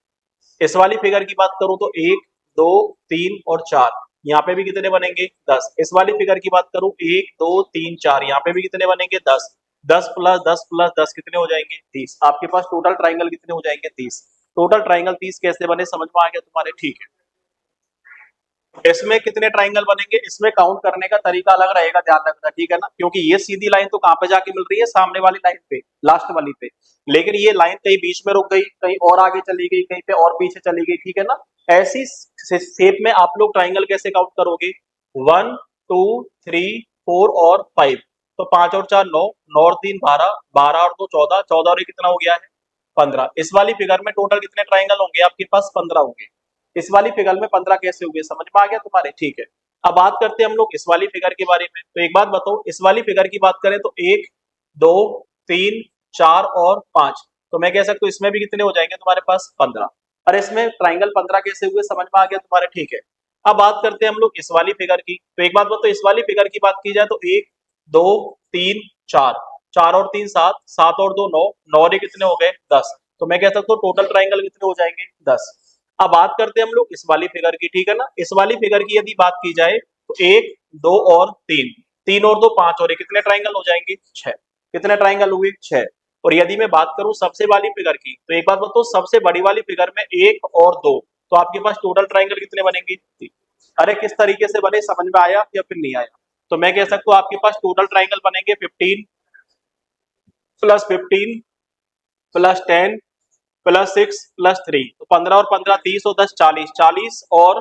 इस वाली फिगर की बात करूं तो एक, दो, तीन और चार, यहाँ पे भी कितने बनेंगे, दस। इस वाली फिगर की बात करूं, एक, दो, तीन, चार, यहाँ पे भी कितने बनेंगे, दस। दस प्लस दस प्लस दस कितने हो जाएंगे, तीस। आपके पास टोटल ट्राइंगल कितने हो जाएंगे, तीस। टोटल ट्राइंगल तीस कैसे बने समझ में आ गया तुम्हारे, ठीक है। इसमें कितने ट्राइंगल बनेंगे, इसमें काउंट करने का तरीका अलग रहेगा, ध्यान रखना, ठीक है ना। क्योंकि ये सीधी लाइन तो कहां पे जाके मिल रही है, सामने वाली लाइन पे, लास्ट वाली पे। लेकिन ये लाइन कहीं बीच में रुक गई, कहीं और आगे चली गई, कहीं पे और पीछे चली गई, ठीक है ना। ऐसी शेप में आप लोग ट्राइंगल कैसे काउंट करोगे, वन, टू, थ्री, फोर और फाइव। तो पांच और चार नौ, नौ और तीन बारह, बारह और दो चौदह, चौदह और ये कितना हो गया है, पंद्रह। इस वाली फिगर में टोटल कितने ट्राइंगल होंगे, आपके पास पंद्रह होंगे। इस वाली फिगर में पंद्रह कैसे हुए समझ में आ गया तुम्हारे, ठीक है। अब बात करते हैं हम लोग इस वाली फिगर के बारे में। तो एक बात बताओ, इस वाली फिगर की बात करें तो एक, दो, तीन, चार और पांच, तो मैं कह सकता हूँ इसमें भी कितने हो जाएंगे तुम्हारे पास, पंद्रह। और इसमें ट्राइंगल पंद्रह कैसे हुए समझ में आ गया तुम्हारे, ठीक है। अब बात करते हैं हम लोग इस वाली फिगर की। तो एक बात बताओ, इस वाली फिगर की बात की जाए तो एक, दो, तीन, चार, चार और तीन सात, सात और दो नौ, नौ और ये कितने हो गए, दस। तो मैं कह सकता हूँ टोटल ट्राइंगल कितने हो जाएंगे, दस। अब बात करते हैं हम लोग इस वाली फिगर की, ठीक है ना। इस वाली फिगर की यदि बात की जाए तो एक, दो और तीन, तीन और दो पांच, और ये कितने ट्राइंगल हो जाएंगे, छह। कितने ट्राइंगल हुए, छह। और यदि मैं बात करूं सबसे वाली फिगर की, तो एक बात बताओ, सबसे बड़ी वाली फिगर में एक और दो, तो आपके पास टोटल ट्राइंगल कितने बनेंगे, तीन। अरे किस तरीके से बने समझ में आया या फिर नहीं आया। तो मैं कह सकता हूँ आपके पास टोटल ट्राइंगल बनेंगे fifteen plus fifteen plus ten plus six plus three, तो पंद्रह और पंद्रह तीस और दस चालीस, चालीस और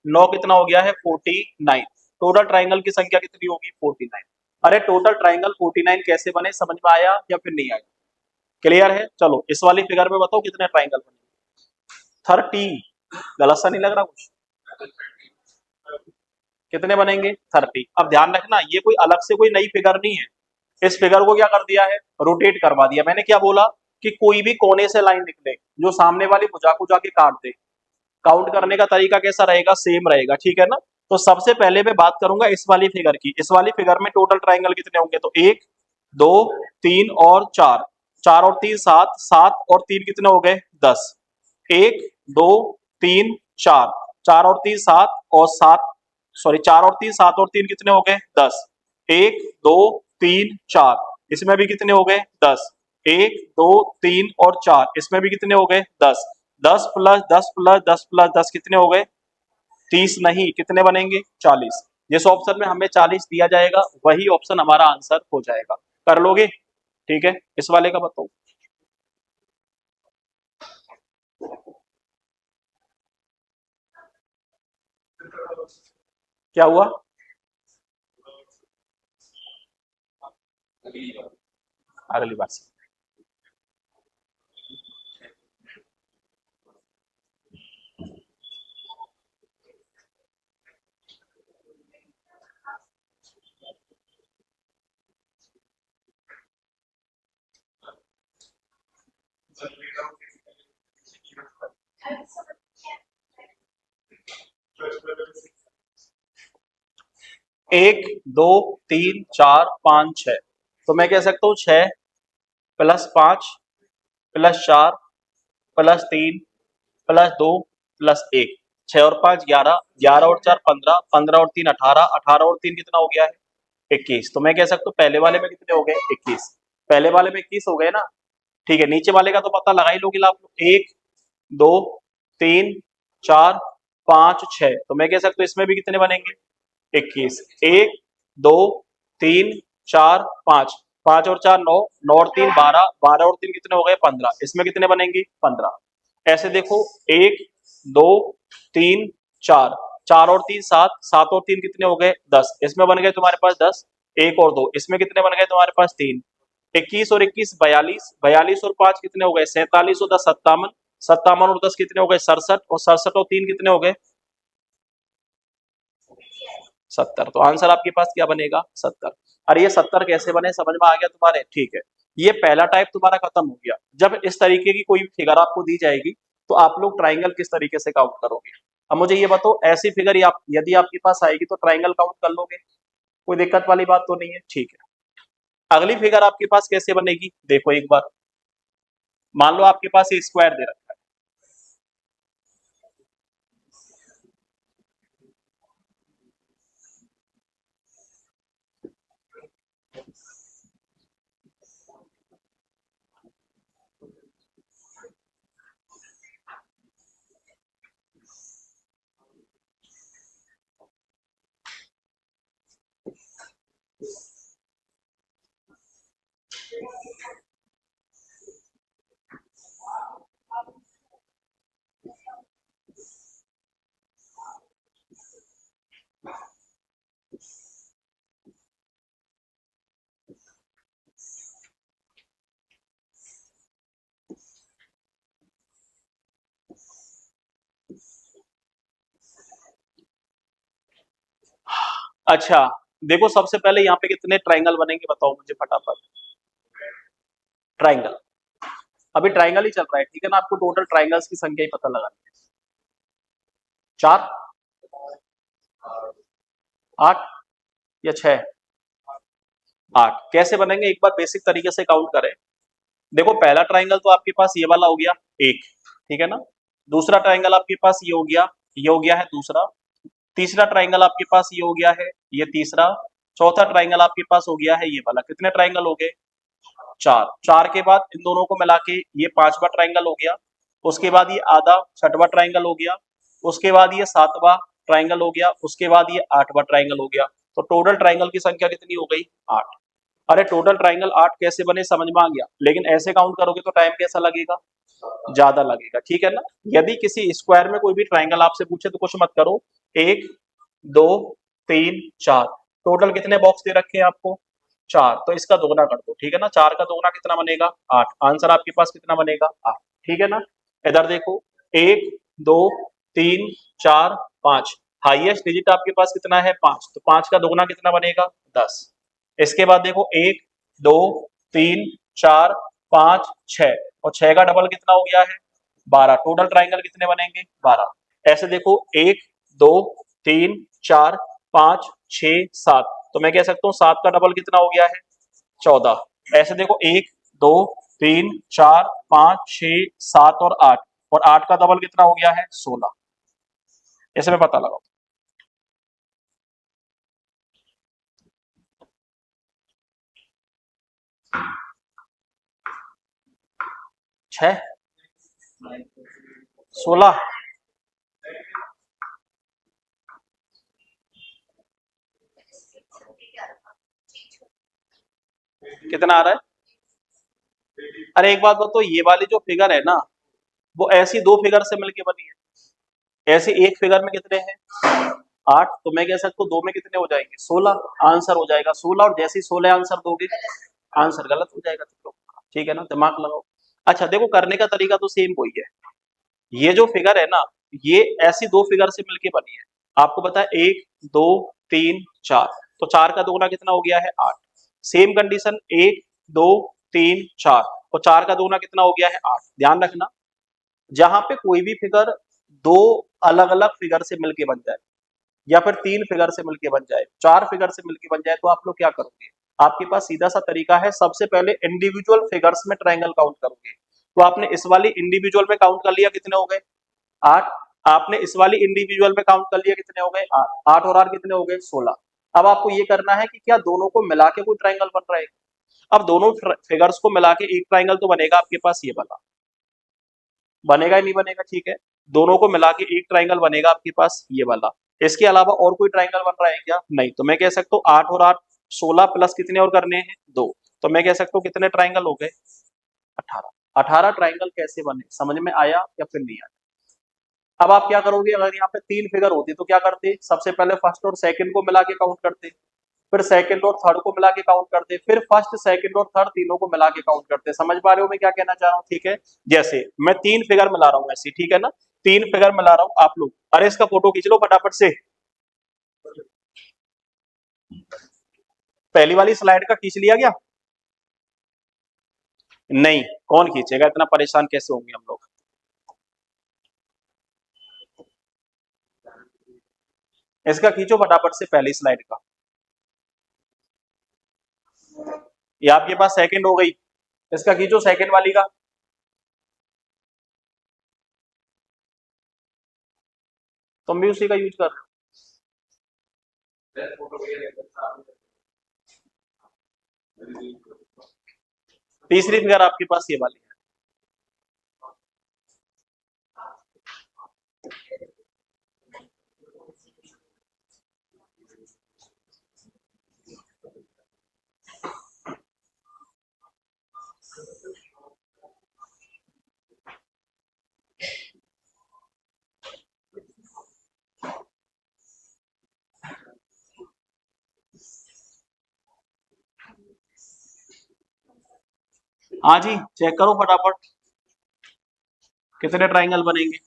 नौ कितना हो गया है, फोर्टी नाइन। टोटल ट्राइंगल की संख्या कितनी होगी, फोर्टी नाइन। अरे टोटल ट्राइंगल फोर्टी नाइन कैसे बने समझ में आया या फिर नहीं आया, क्लियर है। चलो इस वाली फिगर में बताओ कितने ट्राइंगल बने, थर्टी। गलत सा नहीं लग रहा कुछ, कितने बनेंगे, थर्टी। अब ध्यान रखना, ये कोई अलग से कोई नई फिगर नहीं है। इस फिगर को क्या कर दिया है, रोटेट करवा दिया। मैंने क्या बोला कि कोई भी कोने से लाइन निकले जो सामने वाली भुजा को जाके काट दे, काउंट करने का तरीका कैसा रहेगा, सेम रहेगा, ठीक है ना। तो सबसे पहले मैं बात करूंगा इस वाली फिगर की। इस वाली फिगर में टोटल ट्राइंगल कितने होंगे, तो एक, दो, तीन और चार, चार और तीन सात, सात और तीन कितने हो गए, दस। एक, दो, तीन, चार, चार और तीन सात और सात, सॉरी चार और तीन सात और तीन कितने हो गए, दस। एक, दो, तीन, चार, इसमें भी कितने हो गए, दस। एक, दो, तीन और चार, इसमें भी कितने हो गए, दस। दस प्लस दस प्लस दस प्लस दस कितने हो गए, तीस नहीं, कितने बनेंगे, चालीस। जिस ऑप्शन में हमें चालीस दिया जाएगा वही ऑप्शन हमारा आंसर हो जाएगा। कर लोगे, ठीक है। इस वाले का बताओ क्या हुआ, अगली बार से। एक, दो, तीन, चार, पाँच, छह। तो मैं कह सकता हूँ छह प्लस पाँच प्लस चार प्लस तीन प्लस दो प्लस एक। छह और पाँच 11, 11 और चार 15, 15 और तीन 18, 18 और तीन कितना हो गया है? 21। तो मैं कह सकता हूँ पहले वाले में कितने हो गए? 21। पहले वाले में 21 हो गए ना। ठीक है, नीचे वाले का तो पता लगा ही लोगे आप लोग। एक, दो, तीन, चार, पाँच, छह। तो मैं कह सकता हूँ इसमें भी कितने बनेंगे? 21। एक, दो, तीन, चार, पाँच। पाँच और चार 9, 9 और तीन 12, 12 और तीन कितने हो गए? 15। इसमें कितने बनेंगे? 15। ऐसे देखो, एक, दो, तीन, चार, चार और तीन 7, 7 और तीन कितने हो गए? 10। इसमें बन गए तुम्हारे पास 10। एक और दो, इसमें कितने बन गए तुम्हारे पास? 3। 21 और 21 42, 42 और 5 कितने हो गए? 47 और 10 57, 57 और 10 कितने हो गए? 67, और 67 और 3 कितने हो गए? 70। तो आंसर आपके पास क्या बनेगा? 70। अरे ये 70 कैसे बने, समझ में आ गया तुम्हारे? ठीक है, ये पहला टाइप तुम्हारा खत्म हो गया। जब इस तरीके की कोई फिगर आपको दी जाएगी तो आप लोग ट्राइंगल किस तरीके से काउंट करोगे? अब मुझे ये बताओ, ऐसी फिगर आप यदि आपके पास आएगी तो ट्राइंगल काउंट कर लोगे? कोई दिक्कत वाली बात तो नहीं है? ठीक है। अगली फिगर आपके पास कैसे बनेगी, देखो एक बार। मान लो आपके पास ये स्क्वायर दे रखा है। अच्छा, देखो सबसे पहले यहाँ पे कितने ट्राइंगल बनेंगे बताओ मुझे फटाफट। ट्राइंगल, अभी ट्राइंगल ही चल रहा है, ठीक है ना? आपको टोटल ट्राइंगल्स की संख्या ही पता लगानी है। चार, आठ या छह? आठ। कैसे बनेंगे एक बार बेसिक तरीके से काउंट करें। देखो पहला ट्राइंगल तो आपके पास ये वाला हो गया, एक, ठीक है ना? दूसरा ट्राइंगल आपके पास ये हो गया, ये हो गया है दूसरा। तीसरा ट्राइंगल आपके पास ये हो गया है, ये तीसरा। चौथा ट्राइंगल आपके पास हो गया है ये वाला। कितने ट्राइंगल हो गए? चार। चार के बाद इन दोनों को मिला के ये पांचवा ट्राइंगल हो गया। उसके बाद ये आधा छठवां ट्राइंगल हो गया। उसके बाद ये सातवां ट्राइंगल हो गया। उसके बाद ये आठवां ट्राइंगल हो गया। तो टोटल ट्राइंगल की संख्या कितनी हो गई? आठ। अरे टोटल ट्राइंगल आठ कैसे बने समझ में आ गया, लेकिन ऐसे काउंट करोगे तो टाइम कैसा लगेगा? ज्यादा लगेगा, ठीक है ना? यदि किसी स्क्वायर में कोई भी ट्राइंगल आपसे पूछे तो कुछ मत करो। एक, दो, तीन, चार। टोटल कितने बॉक्स दे रखे हैं आपको? चार। तो इसका दोगुना कर दो, ठीक है ना? चार का दोगुना कितना बनेगा? आठ। आंसर आपके पास कितना बनेगा? आठ। ठीक है ना? इधर देखो, एक, दो, तीन, चार, पांच। हाईएस्ट डिजिट आपके पास कितना है? पांच। तो पांच का दोगुना कितना बनेगा? 10। इसके बाद देखो, एक, दो, तीन, चार, पांच, छह। और छह का डबल कितना हो गया है? 12। टोटल ट्राइंगल कितने बनेंगे? 12। ऐसे देखो, एक, दो, तीन, चार, पांच, छह, सात। तो मैं कह सकता हूँ सात का डबल कितना हो गया है? 14। ऐसे देखो, एक, दो, तीन, चार, पांच, छह, सात और आठ। और आठ का डबल कितना हो गया है? 16। ऐसे में पता लगाओ। छह, 16। कितना आ रहा है? अरे एक बात बताओ, ये वाली जो फिगर है ना, वो ऐसी दो फिगर से मिलके बनी है। ऐसे एक फिगर में कितने हैं? आठ। तो मैं कह सकता हूँ दो में कितने हो जाएंगे? 16। आंसर हो जाएगा 16। और जैसे ही 16 आंसर दोगे, आंसर गलत हो जाएगा तुम लोग का। ठीक है ना? दिमाग लगाओ। अच्छा देखो, करने का तरीका तो सेम वही है। ये जो फिगर है ना, ये ऐसी दो फिगर से मिलके बनी है। आपको पता है, एक, दो, तीन, चार। तो चार का दोगुना कितना हो गया है? आठ। सेम कंडीशन, एक, दो, तीन, चार। तो चार का दोगुना कितना हो गया है? आठ। ध्यान रखना, जहां पे कोई भी फिगर दो अलग अलग फिगर से मिलके बन जाए, या फिर 3 फिगर से मिलके बन जाए, 4 फिगर से मिलके बन जाए, तो आप लोग क्या करोगे? आपके पास सीधा सा तरीका है, सबसे पहले इंडिविजुअल फिगर्स में ट्रायंगल काउंट करोगे। तो आपने इस वाली इंडिविजुअल में काउंट कर लिया, कितने हो गए? 8। आपने इस वाली इंडिविजुअल में काउंट कर लिया, कितने हो गए? 8। 8 और 8 कितने हो गए? 16। अब आपको ये करना है कि क्या दोनों को मिला के कोई ट्रायंगल बन रहा है? अब दोनों फिगर्स को मिला के एक ट्रायंगल तो बनेगा आपके पास, ये वाला बनेगा ही नहीं बनेगा? ठीक है, दोनों को मिला के एक ट्रायंगल बनेगा आपके पास, ये वाला। इसके अलावा और कोई ट्रायंगल बन रहा है क्या? नहीं। तो मैं कह सकता हूँ 8 और 8 16 प्लस कितने और करने हैं? 2। तो मैं कह सकता हूँ कितने ट्रायंगल हो गए? 18। 18 ट्रायंगल कैसे बने, समझ में आया या फिर नहीं आया? अब आप क्या करोगे, अगर यहाँ पे 3 फिगर होती तो क्या करते? सबसे पहले फर्स्ट और सेकंड को मिला के काउंट करते, फिर सेकंड और थर्ड को मिला के काउंट करते, फिर फर्स्ट सेकंड और थर्ड तीनों को मिला के काउंट करते। समझ पा रहे हो मैं क्या कहना चाह रहा हूँ? ठीक है, जैसे मैं 3 फिगर मिला रहा हूँ ऐसी, ठीक है ना, 3 फिगर मिला रहा हूँ, आप लोग अरे इसका फोटो खींच लो फटाफट से, पहली वाली स्लाइड का खींच लिया गया? नहीं, कौन खींचेगा, इतना परेशान कैसे होंगे हम लोग? इसका खींचो फटाफट से, पहली स्लाइड का। ये आपके पास सेकंड हो गई, इसका खींचो सेकंड वाली का। तुम भी उसी का यूज कर रहे हो। तीसरी फिगर आपके पास ये वाली है। हाँ जी, चेक करो फटाफट कितने ट्राइंगल बनेंगे।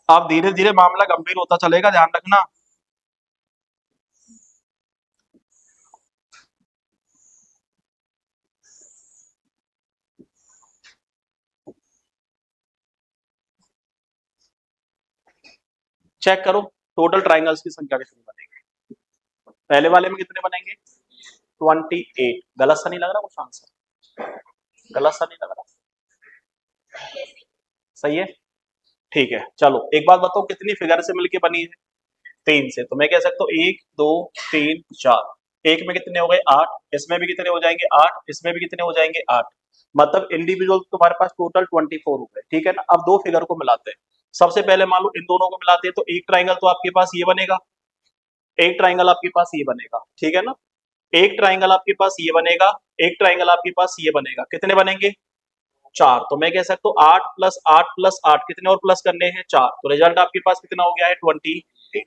अब धीरे धीरे मामला गंभीर होता चलेगा, ध्यान रखना। चेक करो टोटल ट्राइंगल्स की संख्या कितनी बनेगी। पहले वाले में कितने बनेंगे? 28। गलत सा नहीं लग रहा कुछ आंसर? गलत सा नहीं लग रहा? सही है, ठीक है। चलो एक बात बताओ, कितनी फिगर से मिलके बनी है? 3 से। तो मैं कह सकता हूँ 1 2 3 4। एक में कितने हो गए? 8। इसमें भी कितने हो जाएंगे? 8। इसमें भी कितने हो जाएंगे? 8। मतलब इंडिविजुअल तुम्हारे पास टोटल 24 हो गए, ठीक है ना। अब दो फिगर को मिलाते हैं। सबसे पहले मान लो इन दोनों को मिलाते हैं, तो एक ट्राइंगल तो आपके पास ये बनेगा, एक ट्राइंगल आपके पास ये बनेगा, ठीक है ना। एक ट्राइंगल आपके पास ये बनेगा, एक ट्राइंगल आपके पास ये बनेगा। कितने बनेंगे? 4। तो मैं कह सकता हूँ 8 प्लस 8 प्लस 8, कितने और प्लस करने हैं? 4। तो रिजल्ट आपके पास कितना हो गया है? 28।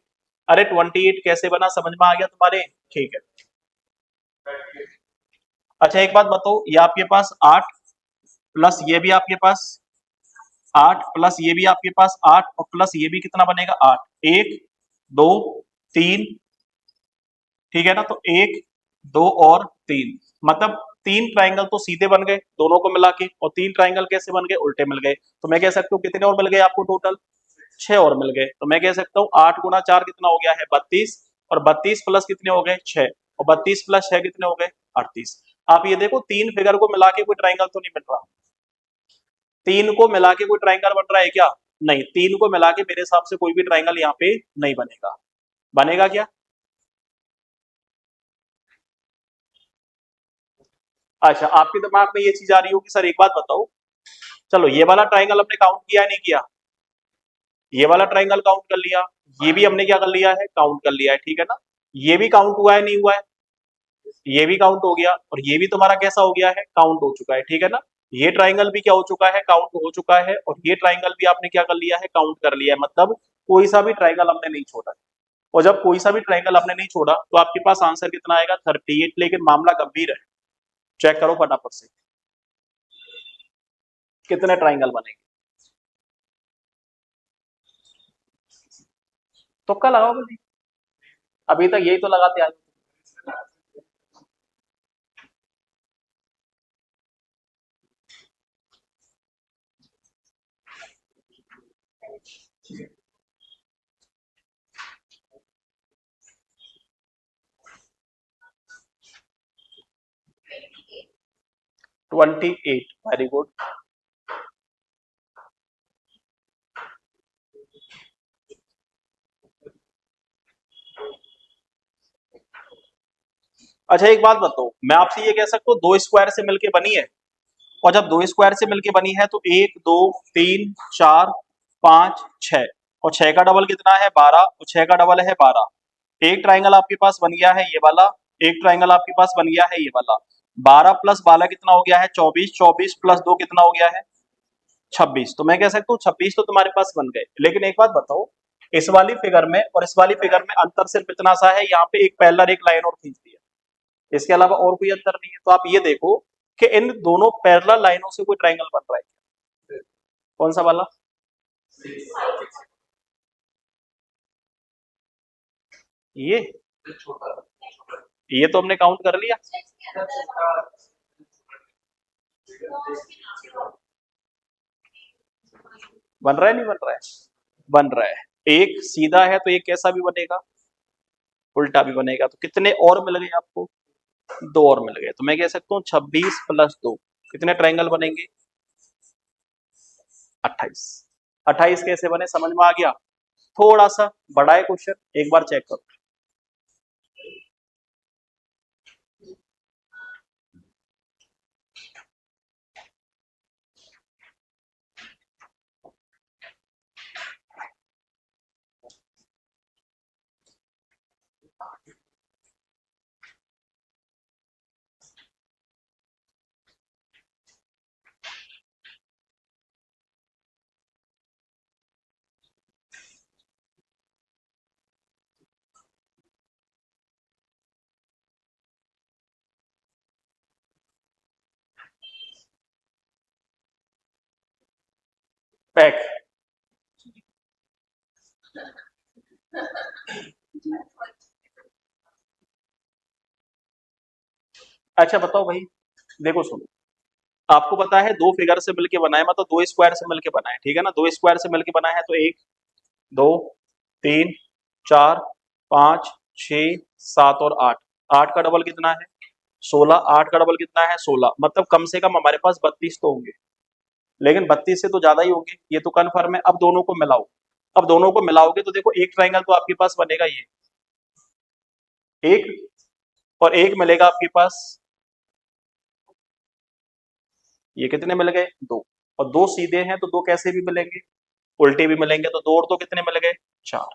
अरे 28 कैसे बना, समझ में आ गया तुम्हारे? ठीक है। अच्छा एक बात बताओ, ये आपके पास 8 प्लस ये भी आपके पास 8 प्लस ये भी आपके पास 8 और प्लस ये भी कितना बनेगा? 8। 1 2 3, ठीक है ना। तो 1 2 और 3, मतलब 3 ट्राइंगल तो सीधे बन गए दोनों को मिला के, और 3 ट्राइंगल कैसे बन गए? उल्टे मिल गए। तो मैं कह सकता हूँ कितने और मिल गए आपको? टोटल 6 और मिल गए। तो मैं कह सकता हूँ 8 गुना 4 कितना हो गया है? 32। और 32 प्लस कितने हो गए? 6। और 32 प्लस 6 कितने हो गए? 38। आप ये देखो, 3 फिगर को मिला के कोई ट्राइंगल तो नहीं बन रहा। 3 को मिला के कोई ट्राइंगल बन रहा है क्या? नहीं। 3 को मिला के मेरे हिसाब से कोई भी ट्राइंगल यहाँ पे नहीं बनेगा। बनेगा क्या? अच्छा, आपके दिमाग में ये चीज आ रही हो कि सर एक बात बताओ, चलो ये वाला ट्राइंगल हमने काउंट किया नहीं किया? ये वाला ट्राइंगल काउंट कर लिया, ये भी हमने क्या कर लिया है, काउंट कर लिया है, ठीक है ना। ये भी काउंट हुआ है, नहीं हुआ है, ये भी काउंट हो गया, और ये भी तुम्हारा कैसा हो गया है, काउंट हो चुका है, ठीक है ना। ये ट्राइंगल भी क्या हो चुका है, काउंट हो चुका है, और ये ट्राइंगल भी आपने क्या कर लिया है, काउंट कर लिया है, मतलब कोई सा भी ट्राइंगल हमने नहीं छोड़ा। और जब कोई सा भी ट्राइंगल आपने नहीं छोड़ा तो आपके पास आंसर कितना आएगा, 38। लेकिन मामला गंभीर है, चेक करो फटाफट से कितने ट्राइंगल बनेंगे। तुक्का लगाओ बल्कि, अभी तक यही तो लगाते आए हो। 28, वेरी गुड। अच्छा एक बात बताओ, मैं आपसे ये कह सकता हूँ दो स्क्वायर से मिलके बनी है, और जब दो स्क्वायर से मिलके बनी है तो एक, दो, तीन, चार, पांच, छह, और छह का डबल कितना है, 12, और छह का डबल है 12। एक ट्राइंगल आपके पास बन गया है ये वाला, एक ट्राइंगल आपके पास बन गया है ये वाला। 12 + 12 कितना हो गया है, 24, 24 + 2 कितना हो गया है, 26। तो मैं कह सकता हूँ 26 तो तुम्हारे पास बन गए। लेकिन एक बात बताओ, इस वाली फिगर में और इस वाली फिगर में अंतर सिर्फ इतना सा है, यहाँ पे एक पैरेलल एक लाइन और खींच दी है, इसके अलावा और कोई अंतर नहीं है। तो आप ये देखो कि इन दोनों पैरेलल लाइनों से कोई ट्राइंगल बन रहा है, कौन सा वाला, ये ये तो हमने काउंट कर लिया। बन रहा है, नहीं बन रहा है, बन रहा है। एक सीधा है तो एक कैसा भी बनेगा, उल्टा भी बनेगा। तो कितने और मिल गए आपको, दो और मिल गए। तो मैं कह सकता हूँ 26 + 2 कितने ट्राइंगल बनेंगे, 28। 28 कैसे बने, समझ में आ गया। थोड़ा सा बड़ा है क्वेश्चन, एक बार चेक करो। पैक। अच्छा बताओ भाई, देखो सुनो, आपको पता है दो फिगर से मिलके बना है, मतलब दो स्क्वायर से मिलके बना है, ठीक है ना। दो स्क्वायर से मिलके बना है तो एक, दो, तीन, चार, पांच, छ, सात और आठ। आठ का डबल कितना है, 16। आठ का डबल कितना है, 16। मतलब कम से कम हमारे पास 32 तो होंगे, लेकिन 32 से तो ज्यादा ही होंगे, ये तो कन्फर्म है। अब दोनों को मिलाओ, अब दोनों को मिलाओगे तो देखो एक ट्राइंगल तो आपके पास बनेगा, ये एक, और एक मिलेगा आपके पास, ये कितने मिल गए, दो। और दो सीधे हैं तो दो कैसे भी मिलेंगे, उल्टे भी मिलेंगे। तो दो और दो कितने मिल गए, चार,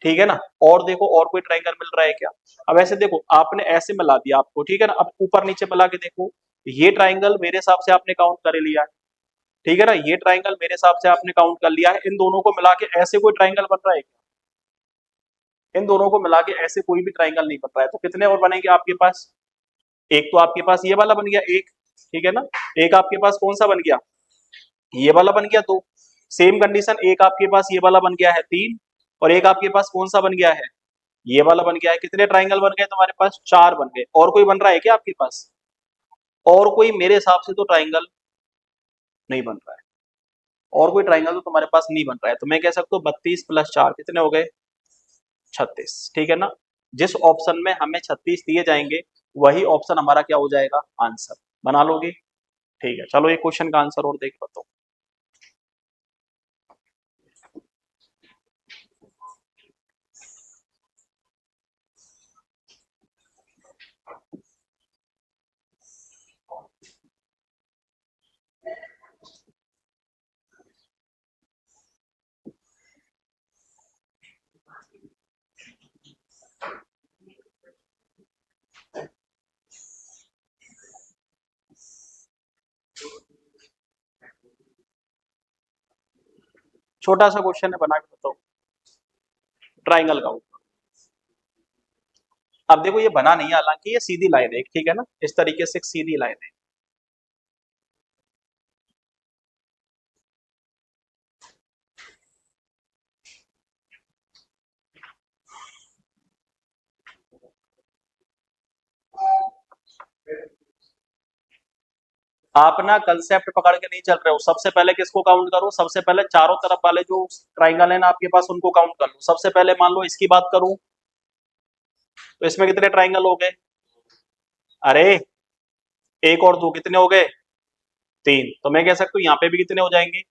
ठीक है ना। और देखो और कोई ट्राइंगल मिल रहा है क्या। अब ऐसे देखो, आपने ऐसे मिला दिया आपको, ठीक है ना। अब ऊपर नीचे मिला के देखो, ये ट्राइंगल मेरे हिसाब से आपने काउंट कर लिया है, ठीक है ना। ये ट्राइंगल मेरे हिसाब से आपने काउंट कर लिया है। इन दोनों को मिला के ऐसे कोई ट्राइंगल बन रहा है क्या, इन दोनों को मिला के ऐसे कोई भी ट्राइंगल नहीं बन रहा है। तो कितने और बनेंगे आपके पास, एक तो आपके पास ये वाला बन गया एक, ठीक है ना। एक आपके पास कौन सा बन गया, ये वाला बन गया दो। सेम कंडीशन, एक आपके पास ये वाला बन गया है तीन, और एक आपके पास कौन सा बन गया है, ये वाला बन गया है। कितने ट्राइंगल बन गए तुम्हारे पास, चार बन गए। और कोई बन रहा है क्या आपके पास, और कोई मेरे हिसाब से तो ट्राइंगल नहीं बन रहा है, और कोई ट्राइंगल तो तुम्हारे पास नहीं बन रहा है। तो मैं कह सकता हूँ 32 + 4 कितने हो गए, 36, ठीक है ना। जिस ऑप्शन में हमें 36 दिए जाएंगे वही ऑप्शन हमारा क्या हो जाएगा, आंसर। बना लोगे, ठीक है। चलो एक क्वेश्चन का आंसर और देख बताओ। छोटा सा क्वेश्चन है, बना के बताओ। Triangle count. अब देखो ये बना नहीं है, हालांकि ये सीधी लाइन है, ठीक है ना, इस तरीके से एक सीधी लाइन है। आप ना कंसेप्ट पकड़ के नहीं चल रहे हो। सबसे पहले किसको काउंट करो? सबसे पहले चारों तरफ वाले जो ट्राइंगल है ना आपके पास, उनको काउंट कर लो। सबसे पहले मान लो इसकी बात करूं, तो इसमें कितने ट्राइंगल हो गए? अरे एक और दो कितने हो गए? तीन। तो मैं कह सकता हूँ यहाँ पे भी कितने हो जाएंगे?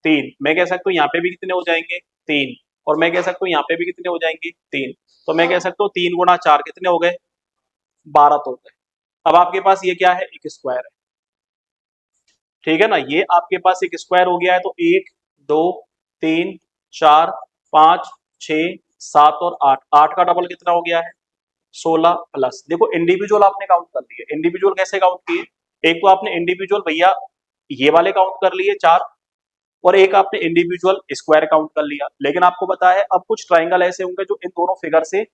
तीन। मैं कह सकता हूँ यहाँ पे भी कितने हो जाएंगे? तीन। और मैं कह सकता हूँ यहाँ पे भी कितने हो जाएंगे? तीन। तो मैं कह सकता हूँ 3 गुणा 4 कितने हो गए? 12 तो हो गए। अब आपके पास ये क्या है? एक स्क्वायर है, ठीक है ना। ये आपके पास एक स्क्वायर हो गया है, तो 1 2 3 4 5 6 7 और 8, 8 का डबल कितना हो गया है? 16 प्लस। देखो इंडिविजुअल आपने काउंट कर लिए। इंडिविजुअल कैसे काउंट किए? एक तो आपने इंडिविजुअल भैया ये वाले काउंट कर लिए 4, और एक आपने इंडिविजुअल स्क्वायर काउंट कर लिया। लेकिन आपको पता है अब कुछ ट्राइंगल ऐसे होंगे जो इन दोनों फिगर से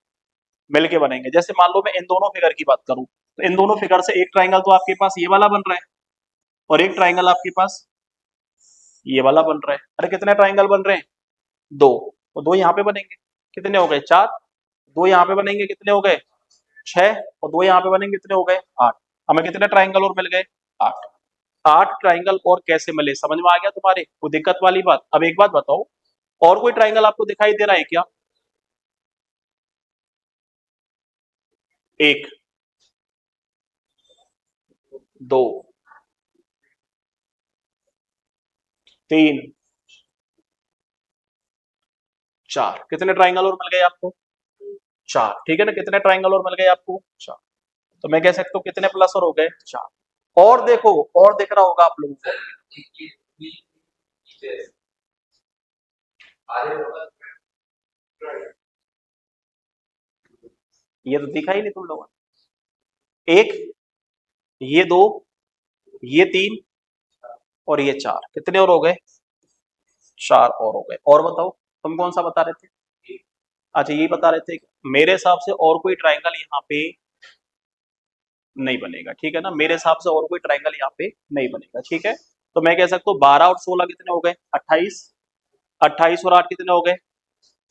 मिलके बनेंगे। जैसे मान लो मैं इन दोनों फिगर की बात करूं, तो इन दोनों फिगर से एक ट्राइंगल तो आपके पास ये वाला बन रहा है, और एक ट्राइंगल आपके पास ये वाला बन रहा है। अरे कितने ट्राइंगल बन रहे हैं? दो। तो दो यहाँ पे बनेंगे, कितने हो गए? 4। दो यहाँ पे बनेंगे, कितने हो गए? 6। और दो यहाँ पे बनेंगे, कितने हो गए? 8। हमें कितने ट्राइंगल और मिल गए? 8। 8 ट्राइंगल और कैसे मिले, समझ में आ गया तुम्हारे? कोई दिक्कत वाली बात? अब एक बात बताओ, और कोई ट्राइंगल आपको दिखाई दे रहा है क्या? एक, दो, तीन, 4। कितने ट्राइंगल और मिल गए आपको? 4। ठीक है ना, कितने ट्राइंगल और मिल गए आपको? 4। तो मैं कह सकता हूँ कितने प्लस और हो गए? 4। और देखो, और दिख रहा होगा आप लोगों को, ये तो दिखा ही नहीं तुम लोगों ने। एक, ये दो, ये तीन, और ये 4। कितने और हो गए? 4 और हो गए। और बताओ, तुम कौन सा बता रहे थे? अच्छा यही बता रहे थे। मेरे हिसाब से और कोई ट्राइंगल यहाँ पे नहीं बनेगा, ठीक है ना। मेरे हिसाब से और कोई ट्राइंगल यहाँ पे नहीं बनेगा, ठीक है। तो मैं कह सकता हूँ 12 और 16 कितने हो गए? 28। 28 और 8 कितने हो गए?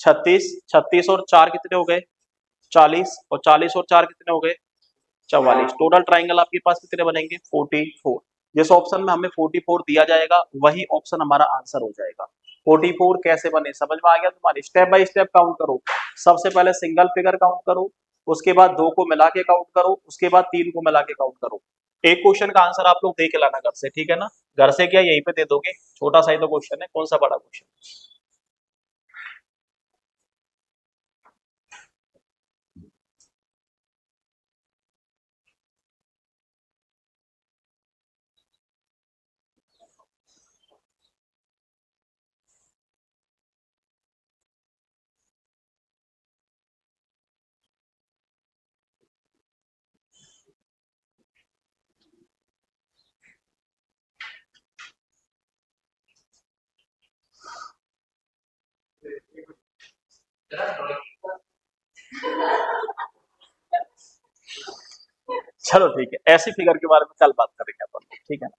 36। 36 और 4 कितने हो गए? 40। और 40 और 4 कितने हो गए? 44। टोटल ट्राइंगल आपके पास कितने बनेंगे? 44। जिस ऑप्शन में हमें 44 दिया जाएगा वही ऑप्शन हमारा आंसर हो जाएगा। 44 कैसे बने, समझ में आ गया तुम्हारे? स्टेप बाय स्टेप काउंट करो। सबसे पहले सिंगल फिगर काउंट करो, उसके बाद दो को मिला के काउंट करो, उसके बाद तीन को मिला के काउंट करो। एक क्वेश्चन का आंसर आप लोग दे के लाना घर से, ठीक है ना। घर से क्या यहीं पे दे दोगे? छोटा सा ही तो क्वेश्चन है, कौन सा बड़ा क्वेश्चन? चलो ठीक है, ऐसी फिगर के बारे में कल बात करेंगे अपन, ठीक है ना।